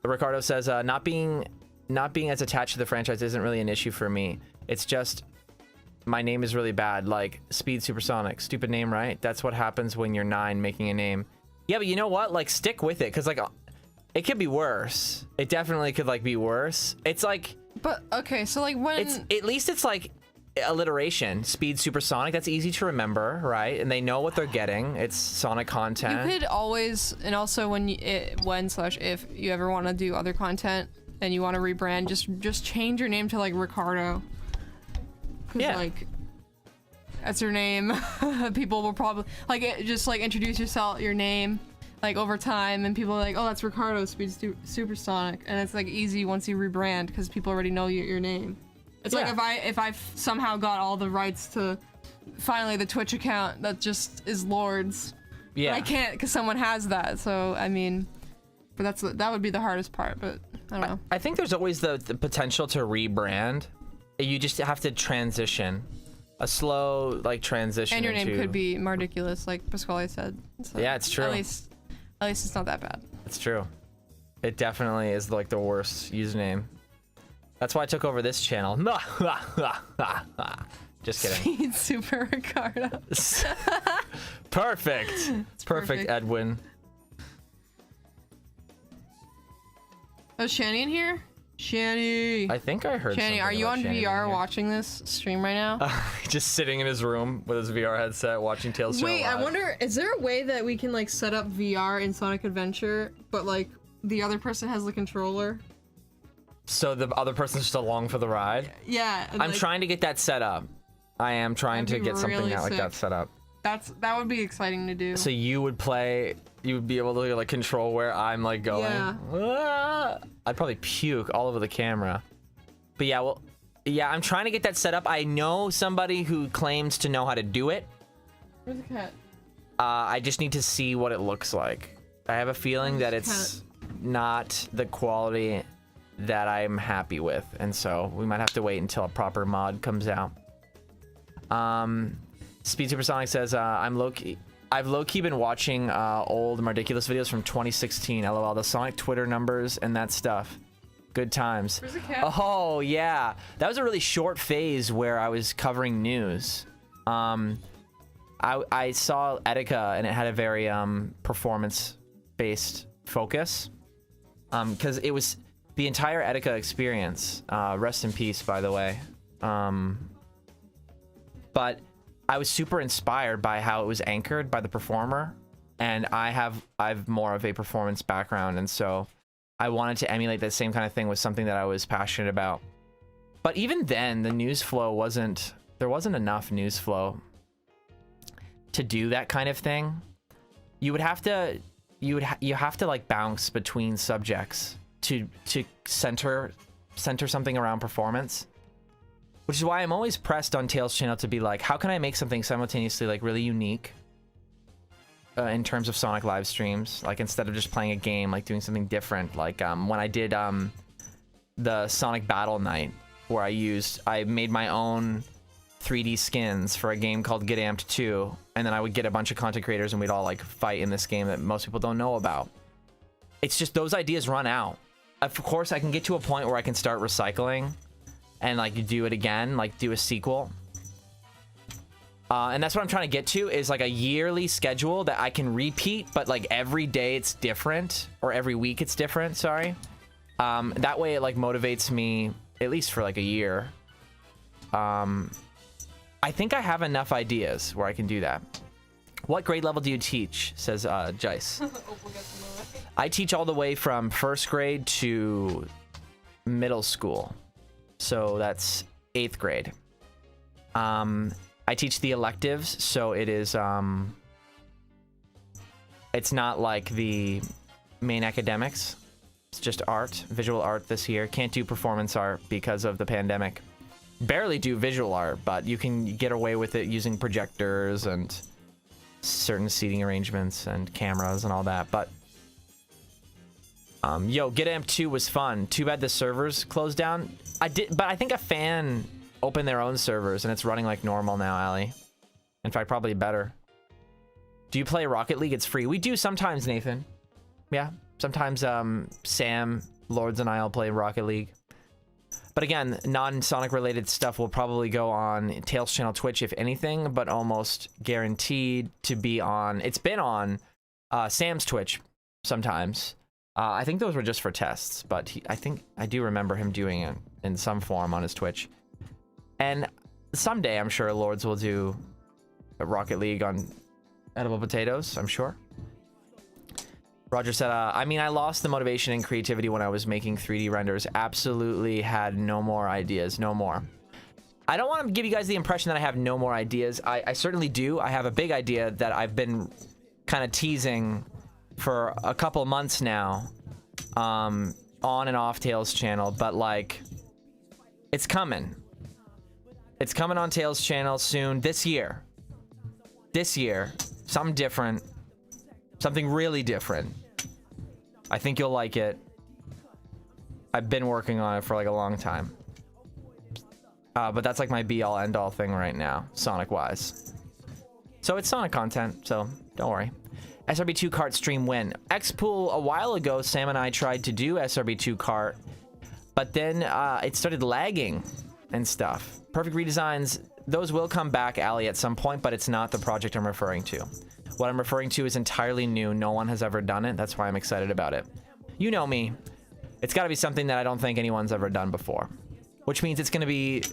Ricardo says, not being as attached to the franchise isn't really an issue for me. It's just my name is really bad, like Speed Supersonic. Stupid name, right? That's what happens when you're 9 making a name. Yeah, but you know what? Like, stick with it, because like it could be worse. It definitely could like be worse. It's like, but okay, so like when it's at least it's like alliteration. Speed Supersonic. That's easy to remember, right? And they know what they're getting. It's Sonic content. You could always, and also if you ever want to do other content and you want to rebrand, just change your name to like Ricardo. Yeah. Like, that's your name. People will probably just introduce your name like over time, and people are like, oh, that's Ricardo Speed Supersonic, and it's like easy once you rebrand because people already know your name. It's like if I somehow got all the rights to finally the Twitch account that just is Lourdes. Yeah. But I can't because someone has that. So I mean, but that would be the hardest part. But I don't know. I think there's always the potential to rebrand. You just have to transition. A slow transition. And your name could be Mardiculous, like Pasquale said. So yeah, it's true. At least it's not that bad. It's true. It definitely is like the worst username. That's why I took over this channel. Just kidding. Speed Super Ricardo. Perfect. It's perfect, Edwin. Oh, Shani in here? Shani. I think I heard Shani, are you on VR watching this stream right now? Just sitting in his room with his VR headset watching Tales Channel. Wait, I wonder, is there a way that we can set up VR in Sonic Adventure, but the other person has the controller? So the other person's just along for the ride? Yeah. I'm trying to get that set up. I am trying to get something like that set up. That would be exciting to do. So you would be able to control where I'm going. Yeah. Ah! I'd probably puke all over the camera. But yeah, I'm trying to get that set up. I know somebody who claims to know how to do it. Where's the cat? I just need to see what it looks like. I have a feeling that it's not the quality that I'm happy with, and so we might have to wait until a proper mod comes out. Speed Supersonic says, I've low-key been watching old Mardiculous videos from 2016. LOL, the Sonic Twitter numbers and that stuff. Good times. Where's the cat? Oh, yeah. That was a really short phase where I was covering news. I saw Etika, and it had a very performance-based focus. Because it was the entire Etika experience. Rest in peace, by the way. But I was super inspired by how it was anchored by the performer, and I've more of a performance background, and so I wanted to emulate that same kind of thing with something that I was passionate about. But even then, the news flow there wasn't enough news flow to do that kind of thing. You have to bounce between subjects to center something around performance. Which is why I'm always pressed on Tales channel to be like, how can I make something simultaneously really unique in terms of Sonic live streams? Instead of just playing a game, doing something different. When I did the Sonic Battle Night, where I made my own 3D skins for a game called Get Amped 2, and then I would get a bunch of content creators and we'd all fight in this game that most people don't know about. It's just those ideas run out. Of course, I can get to a point where I can start recycling and do it again, do a sequel. And that's what I'm trying to get to, is a yearly schedule that I can repeat, but every day it's different, or every week it's different, sorry. That way it motivates me at least for a year. I think I have enough ideas where I can do that. What grade level do you teach? Says Jice. I teach all the way from 1st grade to middle school. So that's 8th grade. I teach the electives, so it is it's not like the main academics. It's just art, visual art this year. Can't do performance art because of the pandemic. Barely do visual art, but you can get away with it using projectors and certain seating arrangements and cameras and all that. But yo, Get Amped 2 was fun. Too bad the servers closed down. But I think a fan opened their own servers and it's running like normal now, Ali. In fact, probably better. Do you play Rocket League? It's free. We do sometimes, Nathan. Yeah, sometimes Sam, Lourdes, and I'll play Rocket League. But again, non-Sonic related stuff will probably go on Tales channel Twitch, if anything, but almost guaranteed to be on. It's been on Sam's Twitch sometimes. I think those were just for tests, but I think I do remember him doing it in some form on his Twitch. And someday I'm sure Lourdes will do a Rocket League on edible potatoes, I'm sure. Roger said, I mean, I lost the motivation and creativity when I was making 3D renders. Absolutely had no more ideas, no more. I don't want to give you guys the impression that I have no more ideas. I certainly do. I have a big idea that I've been kind of teasing for a couple months now, on and off Tails channel, but like, it's coming. It's coming on Tails channel soon, this year. This year, something different. Something really different. I think you'll like it. I've been working on it for like a long time. But that's like my be-all end-all thing right now, Sonic-wise. So it's Sonic content, so don't worry. SRB2 kart stream win. X-Pool, a while ago, Sam and I tried to do SRB2 kart, but then it started lagging and stuff. Perfect redesigns, those will come back, Ali, at some point, but it's not the project I'm referring to. What I'm referring to is entirely new. No one has ever done it. That's why I'm excited about it. You know me. It's got to be something that I don't think anyone's ever done before. Which means it's going to be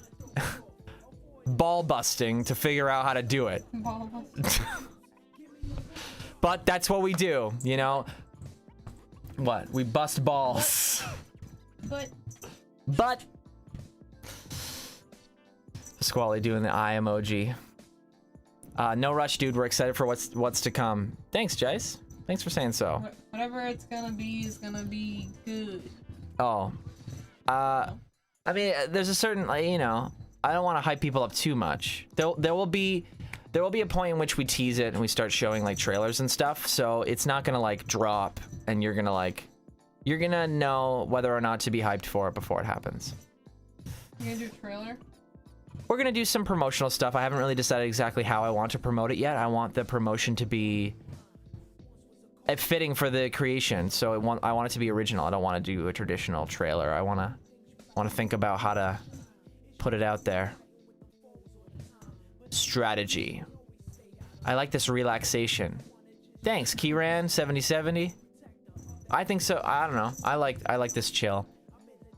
ball busting to figure out how to do it. Ball busting. But that's what we do, you know? What? We bust balls. But. Squally doing the eye emoji. No rush, dude. We're excited for what's to come. Thanks, Jace. Thanks for saying so. Whatever it's gonna be is gonna be good. Oh. I mean, there's a certain, like, you know, I don't want to hype people up too much. There will be a point in which we tease it and we start showing like trailers and stuff. So it's not gonna like drop, and you're gonna know whether or not to be hyped for it before it happens. You gonna do a trailer? We're gonna do some promotional stuff. I haven't really decided exactly how I want to promote it yet. I want the promotion to be fitting for the creation. So I want it to be original. I don't want to do a traditional trailer. I want to think about how to put it out there. Strategy. I like this relaxation. Thanks, Keyran 7070. I think so. I don't know. I like this chill.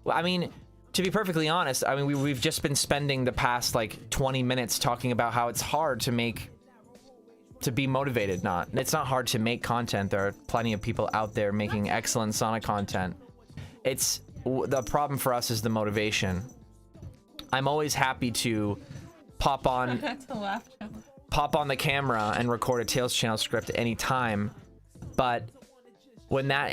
Well, I mean, to be perfectly honest, I mean, we've just been spending the past like 20 minutes talking about how it's hard to be motivated. It's not hard to make content. There are plenty of people out there making excellent Sonic content. The problem for us is the motivation. I'm always happy to pop on the camera and record a Tails channel script at any time, but when there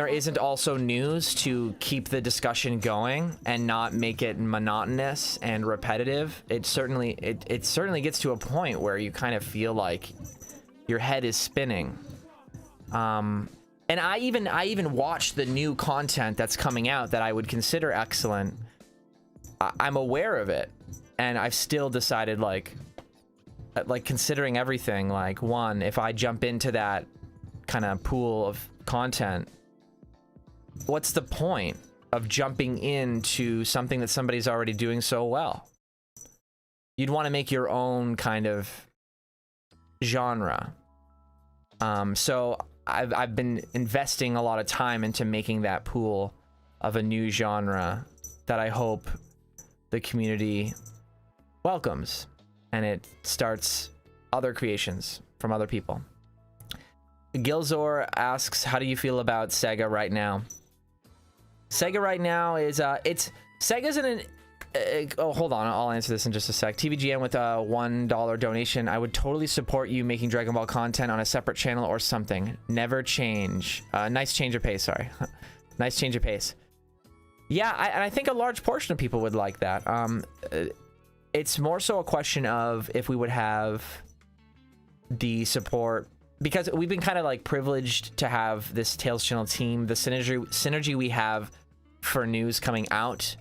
isn't also news to keep the discussion going and not make it monotonous and repetitive, it certainly gets to a point where you kind of feel like your head is spinning. And I even watch the new content that's coming out that I would consider excellent. I'm aware of it, and I've still decided like considering everything, like, one, if I jump into that kind of pool of content, what's the point of jumping into something that somebody's already doing so well? You'd want to make your own kind of genre. So I've been investing a lot of time into making that pool of a new genre that I hope the community welcomes, and it starts other creations from other people. Gilzor asks, how do you feel about Sega right now? Sega right now is Sega's in an oh, hold on, I'll answer this in just a sec. TVGN with a $1 donation. I would totally support you making Dragon Ball content on a separate channel or something. Never change. Nice change of pace, sorry. Nice change of pace. Yeah, and I think a large portion of people would like that. It's more so a question of if we would have the support, because we've been kind of like privileged to have this Tails channel team. The synergy we have for news coming out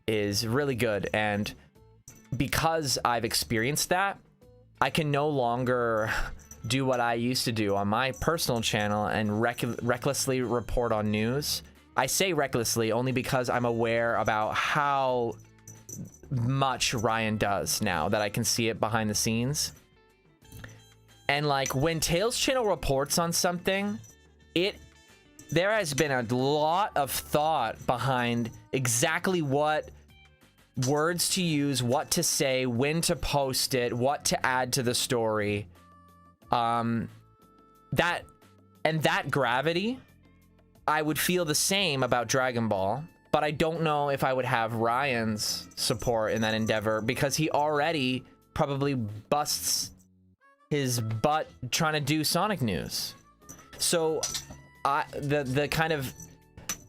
is really good, and because I've experienced that, I can no longer do what I used to do on my personal channel and recklessly report on news. I say recklessly only because I'm aware about how much Ryan does now that I can see it behind the scenes. And like when Tails channel reports on something, there has been a lot of thought behind exactly what words to use, what to say, when to post it, what to add to the story. That gravity, I would feel the same about Dragon Ball, but I don't know if I would have Ryan's support in that endeavor, because he already probably busts his butt trying to do Sonic news. So the kind of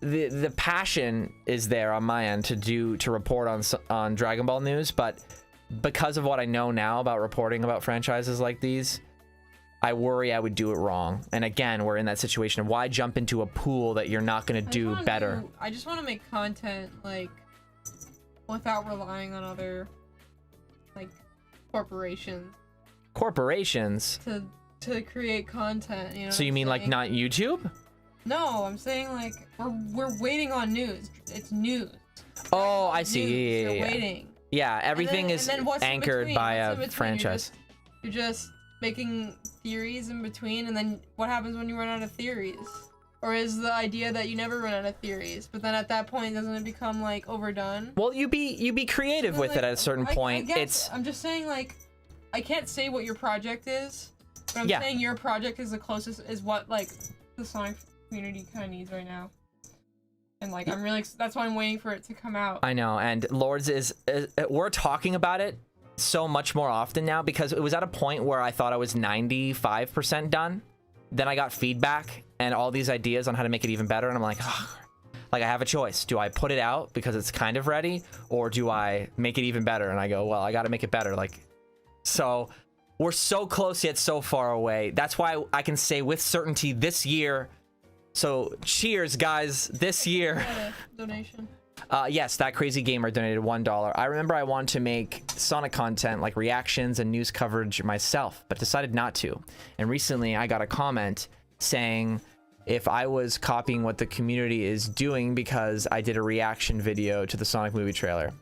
the passion is there on my end to report on Dragon Ball news, but because of what I know now about reporting about franchises like these, I worry I would do it wrong. And again, we're in that situation of why jump into a pool that you're not going to do better. I just want to make content like without relying on other like corporations. Corporations To create content, you know. So you mean like not YouTube? No, I'm saying like we're waiting on news. It's news. Oh, I see. News. Yeah, You're waiting. Yeah, everything is anchored by a franchise. You're just making theories in between, and then what happens when you run out of theories? Or is the idea that you never run out of theories, but then at that point doesn't it become like overdone? Well, you be creative with it at a certain point. I'm just saying, like, I can't say what your project is, but I'm saying your project is the closest, is what like the Sonic community kind of needs right now. And like I'm really, that's why I'm waiting for it to come out. I know, and Lourdes is we're talking about it so much more often now, because it was at a point where I thought I was 95% done. Then I got feedback and all these ideas on how to make it even better, and I'm like, oh, like I have a choice. Do I put it out because it's kind of ready, or do I make it even better? And I go, well, I got to make it better. Like, so we're so close yet so far away. That's why I can say with certainty this year. So cheers, guys, this year. Donation. Yes, that crazy gamer donated $1. I remember I wanted to make Sonic content like reactions and news coverage myself, but decided not to. And recently I got a comment saying if I was copying what the community is doing because I did a reaction video to the Sonic movie trailer.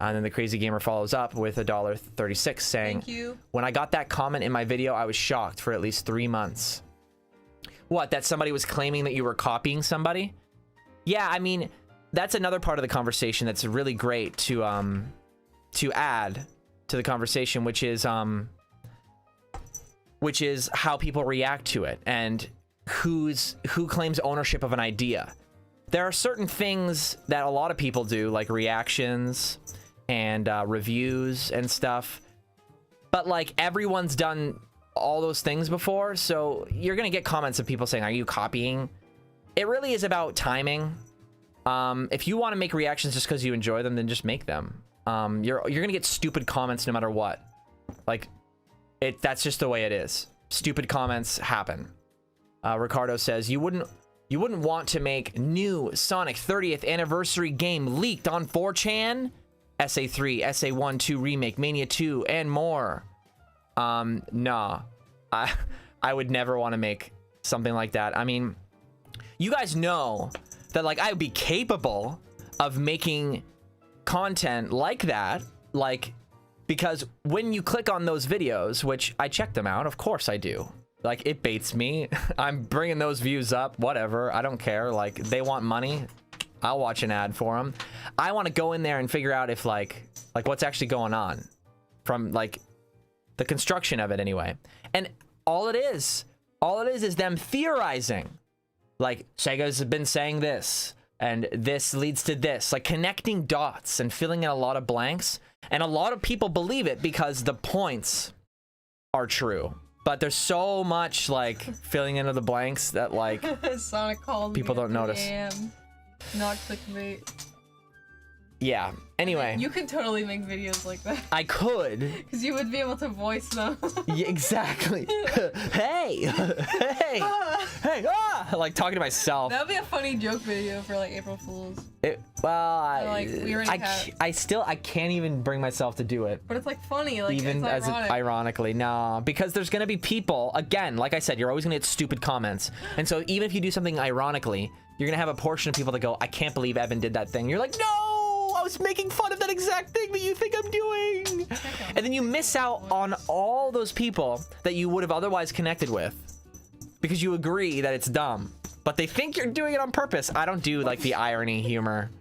And then the crazy gamer follows up with $1.36 saying, thank you. When I got that comment in my video, I was shocked for at least 3 months. What, that somebody was claiming that you were copying somebody? Yeah, I mean, that's another part of the conversation that's really great to add to the conversation, which is how people react to it and who claims ownership of an idea. There are certain things that a lot of people do, like reactions and reviews and stuff, but like everyone's done all those things before, so you're gonna get comments of people saying, are you copying? It really is about timing. If you want to make reactions just because you enjoy them, then just make them. You're gonna get stupid comments no matter what. Like, that's just the way it is. Stupid comments happen. Ricardo says you wouldn't want to make new Sonic 30th anniversary game leaked on 4chan, SA3, SA1, 2 remake, Mania 2, and more. Nah, I would never want to make something like that. I mean, you guys know that like I would be capable of making content like that, like, because when you click on those videos, which I check them out, of course I do. Like, it baits me. I'm bringing those views up, whatever. I don't care. Like, they want money. I'll watch an ad for them. I want to go in there and figure out if like what's actually going on from like the construction of it anyway. And all it is them theorizing. Like, Sega's been saying this, and this leads to this. Like, connecting dots and filling in a lot of blanks. And a lot of people believe it because the points are true. But there's so much, like, filling into the blanks that, like, Sonic called people me don't notice. Not clickbait. Yeah. Anyway. You could totally make videos like that. I could. Because you would be able to voice them. Yeah, exactly. Hey! Hey! Hey! Ah! Like, talking to myself. That would be a funny joke video for, like, April Fools. I can't even bring myself to do it. But it's, like, funny. Like, even it's ironic. Ironically. No. Because there's going to be people, again, like I said, you're always going to get stupid comments. And so even if you do something ironically, you're going to have a portion of people that go, I can't believe Evan did that thing. You're like, no! I was making fun of that exact thing that you think I'm doing. And then you miss out on all those people that you would have otherwise connected with because you agree that it's dumb, but they think you're doing it on purpose. I don't do like the irony humor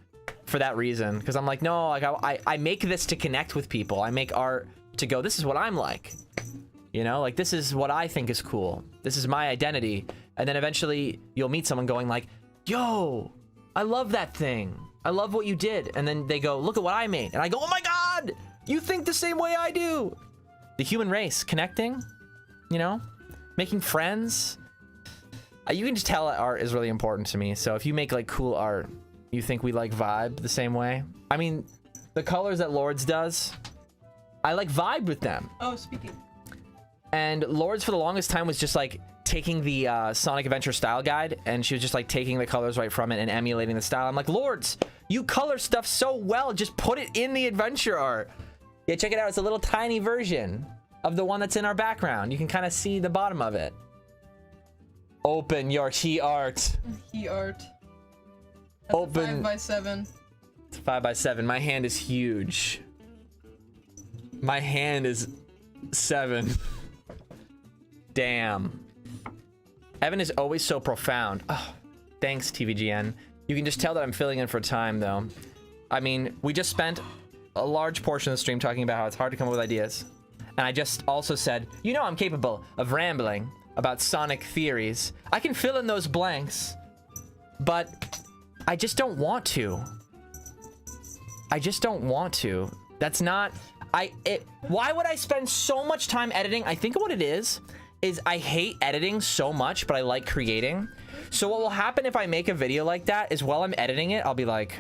for that reason, because I'm like, no, like I make this to connect with people. I make art to go, this is what I'm like, you know, like this is what I think is cool. This is my identity. And then eventually you'll meet someone going like, yo, I love that thing. I love what you did. And then they go, look at what I made. And I go, oh my God, you think the same way I do. The human race, connecting, you know, making friends. You can just tell that art is really important to me. So if you make like cool art, you think we like vibe the same way? I mean, the colors that Lourdes does, I like vibe with them. Oh, speaking. And Lourdes for the longest time was just like taking the Sonic Adventure style guide, and she was just like taking the colors right from it and emulating the style. I'm like, Lourdes, you color stuff so well, just put it in the adventure art. Yeah, check it out. It's a little tiny version of the one that's in our background. You can kind of see the bottom of it. Open your key art. Key art. That's Open. 5x7. It's 5x7. My hand is huge. My hand is 7. Damn. Evan is always so profound. Oh, thanks, TVGN. You can just tell that I'm filling in for time, though. I mean, we just spent a large portion of the stream talking about how it's hard to come up with ideas. And I just also said, you know I'm capable of rambling about Sonic theories. I can fill in those blanks, but I just don't want to. I just don't want to. That's not... why would I spend so much time editing? I think what it is I hate editing so much, but I like creating. So what will happen if I make a video like that is while I'm editing it, I'll be like,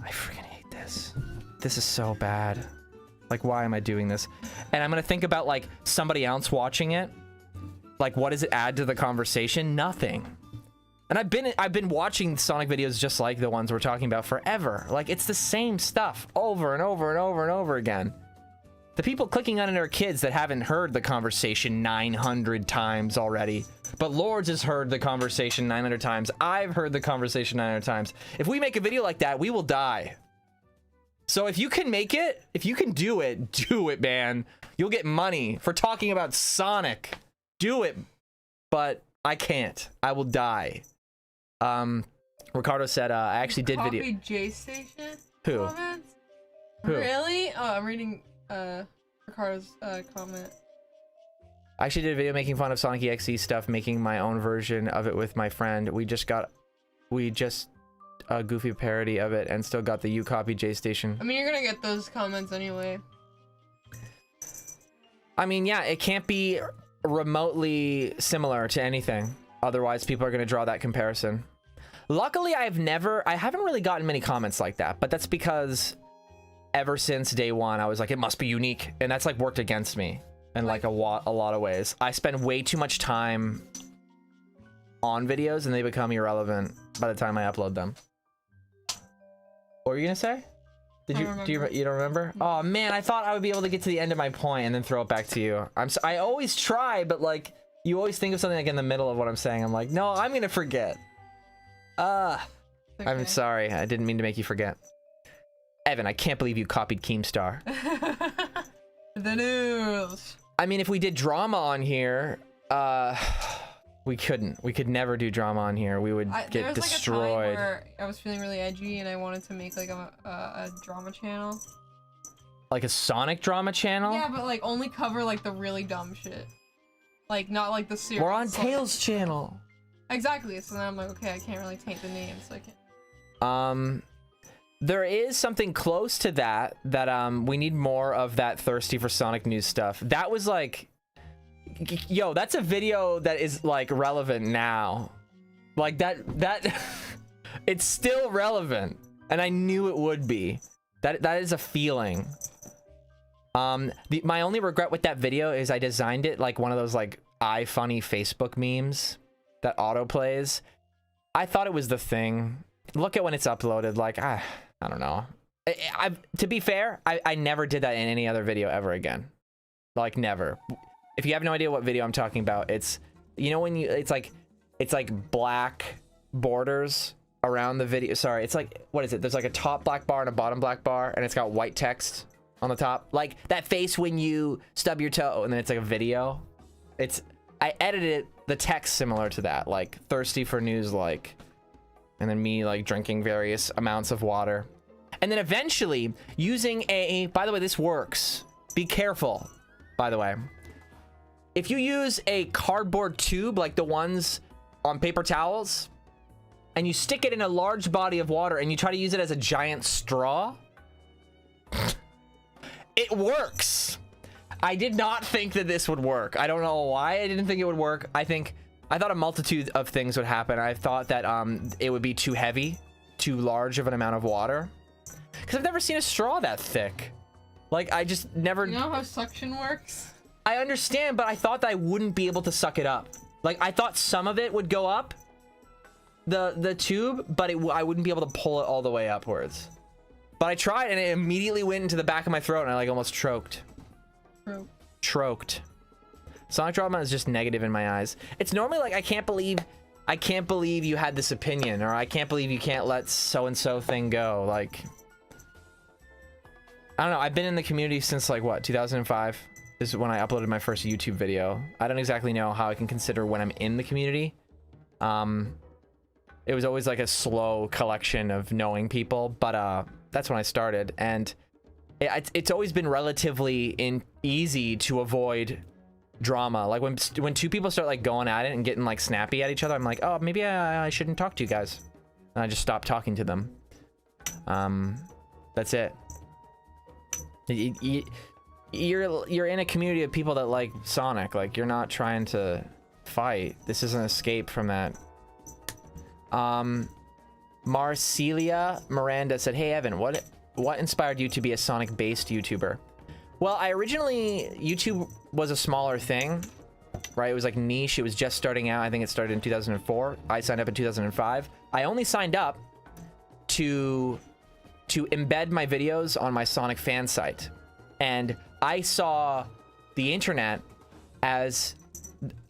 I freaking hate this. This is so bad. Like, why am I doing this? And I'm gonna think about like somebody else watching it. Like, what does it add to the conversation? Nothing. And I've been watching Sonic videos just like the ones we're talking about forever. Like, it's the same stuff over and over and over and over again. The people clicking on it are kids that haven't heard the conversation 900 times already. But Lourdes has heard the conversation 900 times. I've heard the conversation 900 times. If we make a video like that, we will die. So if you can make it, if you can do it, man. You'll get money for talking about Sonic. Do it. But I can't. I will die. Ricardo said, I actually did video. Copy J Station? Who? Comments? Who? Really? Oh, I'm reading Ricardo's comment. I actually did a video making fun of Sonic EXE stuff, making my own version of it with my friend. We just a goofy parody of it and still got the you copy J Station. I mean, you're gonna get those comments anyway. I mean, yeah, it can't be remotely similar to anything. Otherwise, people are gonna draw that comparison. Luckily, I haven't really gotten many comments like that, but that's because ever since day one, I was like, it must be unique. And that's like worked against me in like a lot of ways. I spend way too much time on videos and they become irrelevant by the time I upload them. What were you gonna say? You don't remember? Oh man, I thought I would be able to get to the end of my point and then throw it back to you. I always try, but like you always think of something like in the middle of what I'm saying. I'm like, no, I'm gonna forget. Okay. I'm sorry. I didn't mean to make you forget. Evan, I can't believe you copied Keemstar. The news. I mean, if we did drama on here, we couldn't. We could never do drama on here. We would get destroyed. Like a time where I was feeling really edgy and I wanted to make like a drama channel. Like a Sonic drama channel? Yeah, but like only cover like the really dumb shit. Like not like the serious. We're on Tails' channel. Exactly. So then I'm like, okay, I can't really taint the name, so I can't. There is something close to that we need more of that thirsty for Sonic news stuff. That was like, yo, that's a video that is like relevant now. Like that it's still relevant, and I knew it would be. That is a feeling. My only regret with that video is I designed it like one of those like iFunny Facebook memes that auto plays. I thought it was the thing. Look at when it's uploaded. Like I don't know. To be fair, I never did that in any other video ever again. Like never. If you have no idea what video I'm talking about, it's, you know, when you, it's like black borders around the video. Sorry, it's like, what is it? There's like a top black bar and a bottom black bar, and it's got white text on the top. Like that face when you stub your toe, and then it's like a video. I edited the text similar to that, like thirsty for news, like. and then me like drinking various amounts of water. And then eventually using by the way, this works. Be careful, by the way. If you use a cardboard tube like the ones on paper towels, and you stick it in a large body of water and you try to use it as a giant straw, it works. I did not think that this would work. I don't know why I didn't think it would work. I thought a multitude of things would happen. I thought that it would be too heavy, too large of an amount of water. Because I've never seen a straw that thick. Like, I just never... You know how suction works? I understand, but I thought that I wouldn't be able to suck it up. Like, I thought some of it would go up the tube, but I wouldn't be able to pull it all the way upwards. But I tried, and it immediately went into the back of my throat, and I, like, almost choked. Choked. Sonic Drama is just negative in my eyes. It's normally like, I can't believe you had this opinion, or I can't believe you can't let so-and-so thing go. Like, I don't know. I've been in the community since, like, what, 2005 is when I uploaded my first YouTube video. I don't exactly know how I can consider when I'm in the community. It was always like a slow collection of knowing people, but that's when I started, and it's always been relatively easy to avoid drama. Like when two people start like going at it and getting like snappy at each other, I'm like, oh, maybe I shouldn't talk to you guys, and I just stop talking to them. That's it. You're in a community of people that like Sonic. Like, you're not trying to fight. This is an escape from that. Marcelia Miranda said, hey Evan, what inspired you to be a Sonic based YouTuber? Well, YouTube was a smaller thing, right? It was like niche. It was just starting out. I think it started in 2004. I signed up in 2005. I only signed up to embed my videos on my Sonic fan site. And I saw the internet as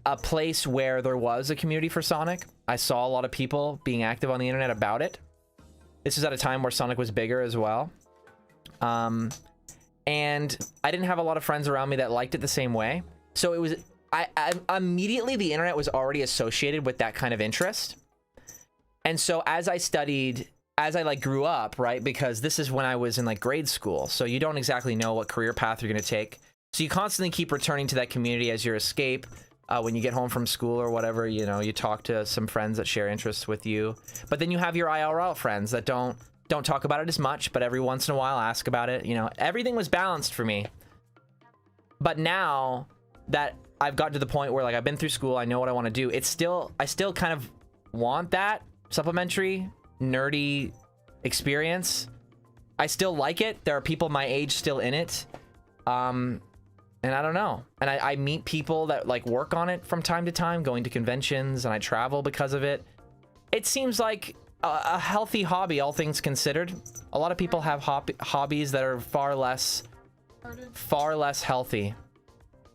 a place where there was a community for Sonic. I saw a lot of people being active on the internet about it. This was at a time where Sonic was bigger as well. And I didn't have a lot of friends around me that liked it the same way. So it was, I immediately, the internet was already associated with that kind of interest. And so as I studied, as I like grew up, right? Because this is when I was in like grade school. So you don't exactly know what career path you're going to take. So you constantly keep returning to that community as your escape. When you get home from school or whatever, you know, you talk to some friends that share interests with you. But then you have your IRL friends that don't talk about it as much, but every once in a while ask about it. You know, everything was balanced for me. But now that I've gotten to the point where like I've been through school, I know what I want to do. I still kind of want that supplementary nerdy experience. I still like it. There are people my age still in it. And I don't know. And I meet people that like work on it from time to time, going to conventions, and I travel because of it. It seems like a healthy hobby, all things considered. A lot of people have hobbies that are far less healthy,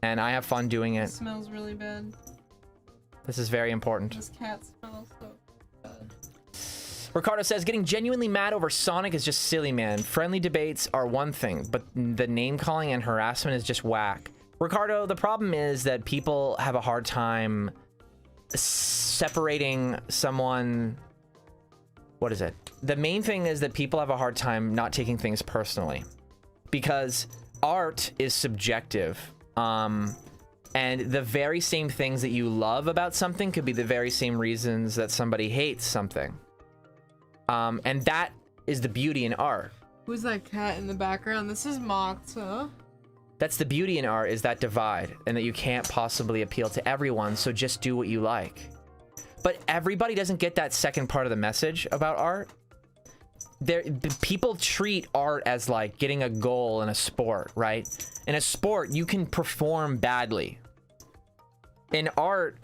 and I have fun doing it. It smells really bad. This is very important. This cat smells so bad. Ricardo says, getting genuinely mad over Sonic is just silly, man. Friendly debates are one thing, but the name calling and harassment is just whack. Ricardo, the problem is that people have a hard time separating someone. What is it? The main thing is that people have a hard time not taking things personally, because art is subjective. And the very same things that you love about something could be the very same reasons that somebody hates something. And that is the beauty in art. Who's that cat in the background? This is Matza. That's the beauty in art, is that divide, and that you can't possibly appeal to everyone, so just do what you like. But everybody doesn't get that second part of the message about art. People treat art as like getting a goal in a sport, right? In a sport, you can perform badly. In art,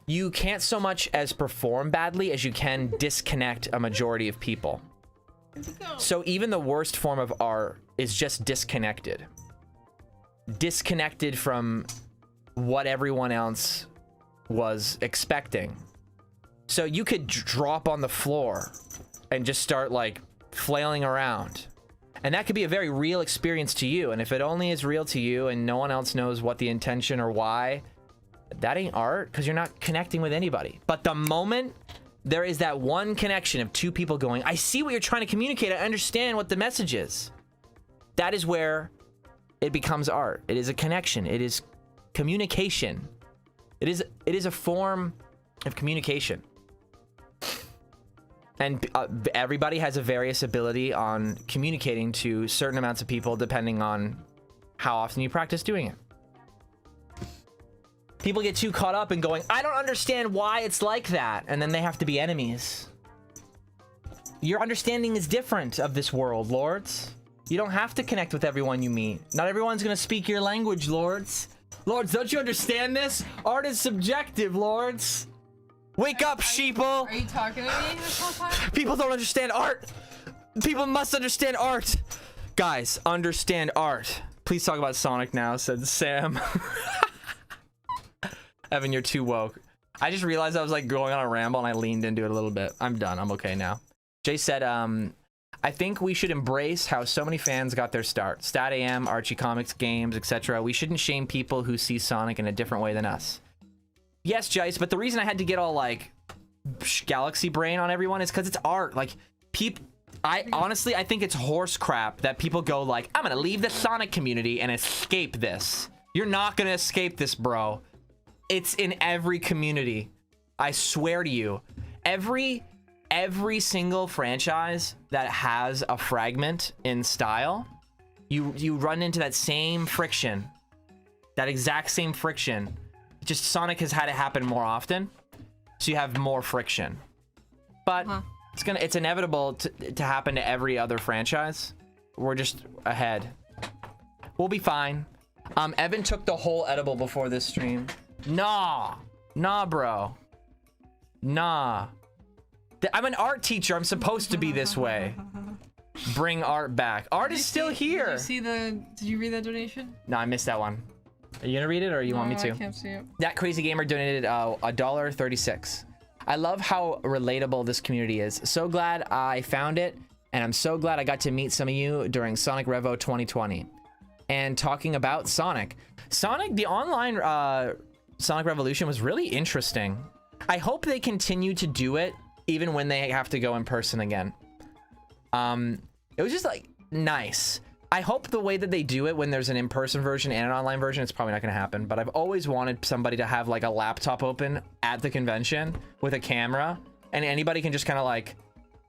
you can't so much as perform badly as you can disconnect a majority of people. So even the worst form of art is just disconnected. Disconnected from what everyone else was expecting. So you could drop on the floor and just start like flailing around. And that could be a very real experience to you. And if it only is real to you and no one else knows what the intention or why, that ain't art, because you're not connecting with anybody. But the moment there is that one connection of two people going, I see what you're trying to communicate. I understand what the message is. That is where it becomes art. It is a connection. It is communication. It is a form of communication. And everybody has a various ability on communicating to certain amounts of people depending on how often you practice doing it. People get too caught up in going, I don't understand why it's like that, and then they have to be enemies. Your understanding is different of this world, Lourdes. You don't have to connect with everyone you meet. Not everyone's gonna speak your language, Lourdes. Lourdes, don't you understand this? Art is subjective, Lourdes. Wake up, sheeple! Are you talking to me this whole time? People don't understand art. People must understand art. Guys, understand art. Please talk about Sonic now, said Sam. Evan, you're too woke. I just realized I was like going on a ramble and I leaned into it a little bit. I'm done. I'm okay now. Jay said, I think we should embrace how so many fans got their start. Stat AM, Archie Comics, games, etc. We shouldn't shame people who see Sonic in a different way than us. Yes, Jace, but the reason I had to get all like galaxy brain on everyone is because it's art. Like, honestly, I think it's horse crap that people go like, I'm gonna leave the Sonic community and escape this. You're not gonna escape this, bro. It's in every community. I swear to you, every single franchise that has a fragment in style, you run into that same friction, that exact same friction. Just Sonic has had it happen more often, so you have more friction. But it's inevitable to happen to every other franchise. We're just ahead. We'll be fine. Evan took the whole edible before this stream. Nah, bro. Nah. I'm an art teacher. I'm supposed to be this way. Bring art back. Art is still here. Did you read that donation? No, I missed that one. Are you gonna read it or you want me to? I can't see it. That crazy gamer donated $1.36. I love how relatable this community is. So glad I found it, and I'm so glad I got to meet some of you during Sonic Revo 2020. And talking about Sonic. The online Sonic Revolution was really interesting. I hope they continue to do it even when they have to go in person again. It was just like nice. I hope the way that they do it when there's an in-person version and an online version, it's probably not going to happen, but I've always wanted somebody to have like a laptop open at the convention with a camera, and anybody can just kind of like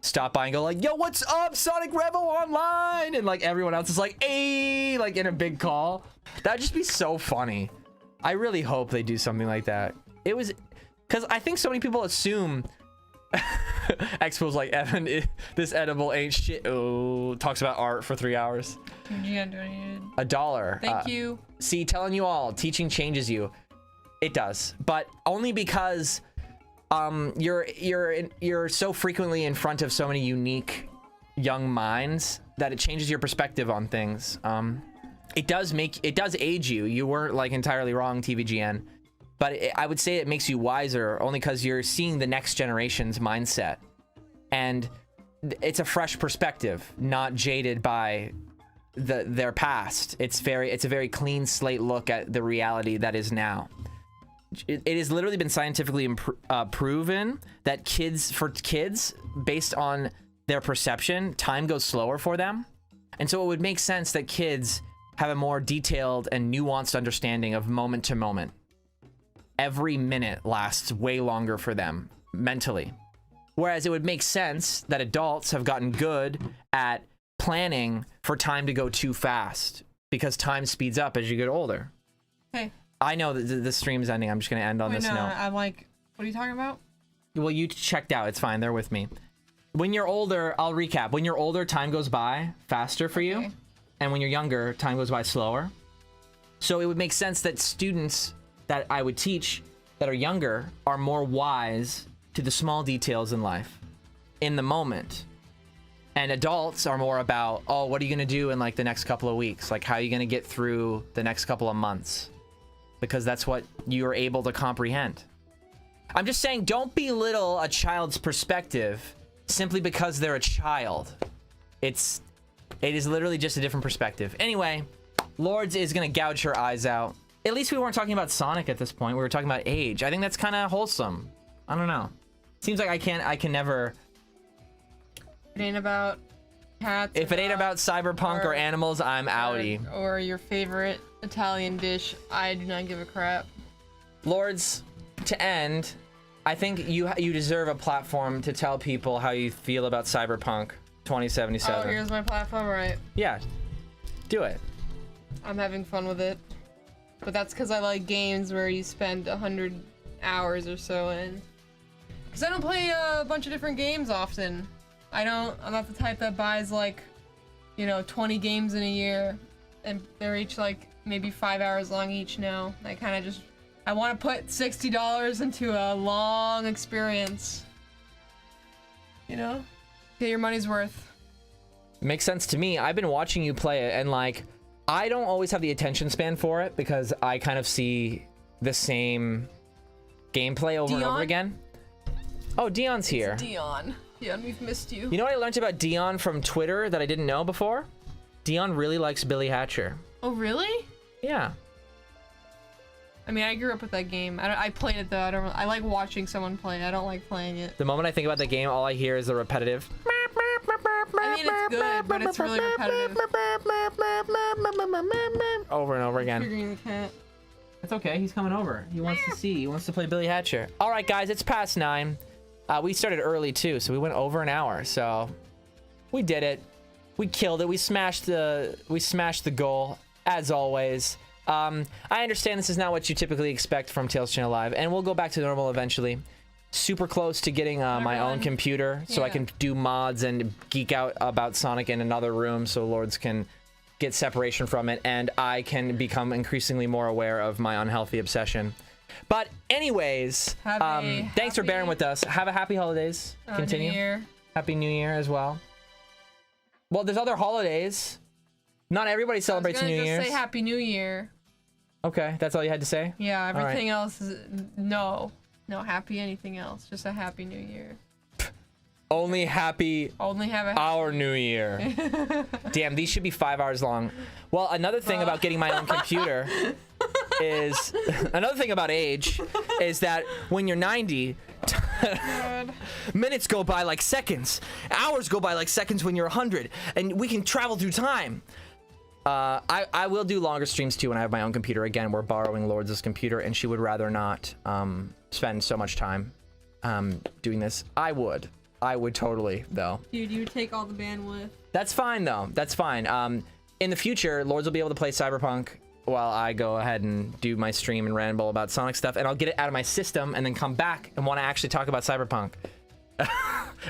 stop by and go like, yo, what's up, Sonic Revo Online? And like everyone else is like, hey, like in a big call. That'd just be so funny. I really hope they do something like that. It was, because I think so many people assume Expo's like, Evan, this edible ain't shit. Oh, talks about art for 3 hours. You got donated $1. Thank you. See, telling you all, teaching changes you. It does, but only because you're so frequently in front of so many unique young minds that it changes your perspective on things. It does age you. You weren't like entirely wrong, TVGN. But I would say it makes you wiser only because you're seeing the next generation's mindset. And it's a fresh perspective, not jaded by their past. It's a very clean slate look at the reality that is now. It has literally been scientifically proven that for kids, based on their perception, time goes slower for them. And so it would make sense that kids have a more detailed and nuanced understanding of moment to moment. Every minute lasts way longer for them mentally. Whereas it would make sense that adults have gotten good at planning for time to go too fast because time speeds up as you get older. Hey. I know that the stream's ending. I'm just going to end on this note. I'm like, what are you talking about? Well, you checked out. It's fine. They're with me. When you're older, I'll recap. When you're older, time goes by faster for you. And when you're younger, time goes by slower. So it would make sense that students that I would teach that are younger are more wise to the small details in life, in the moment. And adults are more about, oh, what are you going to do in like the next couple of weeks? Like, how are you going to get through the next couple of months? Because that's what you're able to comprehend. I'm just saying, don't belittle a child's perspective simply because they're a child. It is literally just a different perspective. Anyway, Lourdes is going to gouge her eyes out. At least we weren't talking about Sonic at this point. We were talking about age. I think that's kind of wholesome. I don't know. Seems like I can never. It ain't about cats. If it ain't about cyberpunk or animals, I'm outie. Or your favorite Italian dish, I do not give a crap. Lourdes, to end, I think you deserve a platform to tell people how you feel about Cyberpunk 2077. Oh, here's my platform, right? Yeah, do it. I'm having fun with it. But that's because I like games where you spend 100 hours or so in. Because I don't play a bunch of different games often. I'm not the type that buys like, 20 games in a year. And they're each like maybe 5 hours long each now. I want to put $60 into a long experience. Get your money's worth. Makes sense to me. I've been watching you play it, and like, I don't always have the attention span for it because I kind of see the same gameplay over and over again. Oh, Dion's here. It's Dion. Dion, we've missed you. You know what I learned about Dion from Twitter that I didn't know before? Dion really likes Billy Hatcher. Oh, really? Yeah. I mean, I grew up with that game. I played it though. I like watching someone play. I don't like playing it. The moment I think about the game, all I hear is the repetitive. I mean, it's good, but it's really repetitive. Over and over again. Triggering the cat. It's okay. He's coming over. He wants to see. He wants to play Billy Hatcher. All right, guys. It's past 9. We started early too, so we went over an hour. So we did it. We killed it. We smashed the goal as always. I understand this is not what you typically expect from Tales Channel Live, and we'll go back to normal eventually. Super close to getting my own computer so I can do mods and geek out about Sonic in another room so Lourdes can get separation from it, and I can become increasingly more aware of my unhealthy obsession. But anyways, thanks for bearing with us. Have a happy holidays. Continue. New Year. Happy New Year as well. Well, there's other holidays. Not everybody celebrates New Year's. Say Happy New Year. Okay, that's all you had to say? Yeah, everything else is no happy anything else. Just a Happy New Year. Only happy. Only have a our New Year. Damn, these should be 5 hours long. Well, another thing about getting my own computer is another thing about age is that when you're 90, minutes go by like seconds. Hours go by like seconds when you're 100, and we can travel through time. I will do longer streams too when I have my own computer. Again, we're borrowing Lourdes' computer, and she would rather not spend so much time doing this. I would totally, though. Dude, you would take all the bandwidth. That's fine, though. That's fine. In the future, Lourdes will be able to play Cyberpunk while I go ahead and do my stream and ramble about Sonic stuff, and I'll get it out of my system and then come back and want to actually talk about Cyberpunk.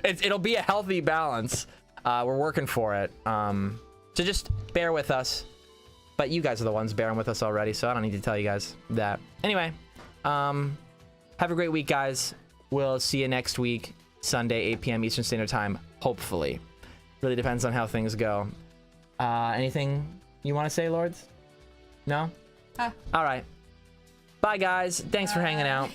It'll be a healthy balance. We're working for it. So just bear with us. But you guys are the ones bearing with us already, so I don't need to tell you guys that. Anyway, have a great week, guys. We'll see you next week, Sunday, 8 p.m. Eastern Standard Time, hopefully. Really depends on how things go. Anything you want to say, Lourdes? No? All right. Bye, guys. Thanks for hanging out.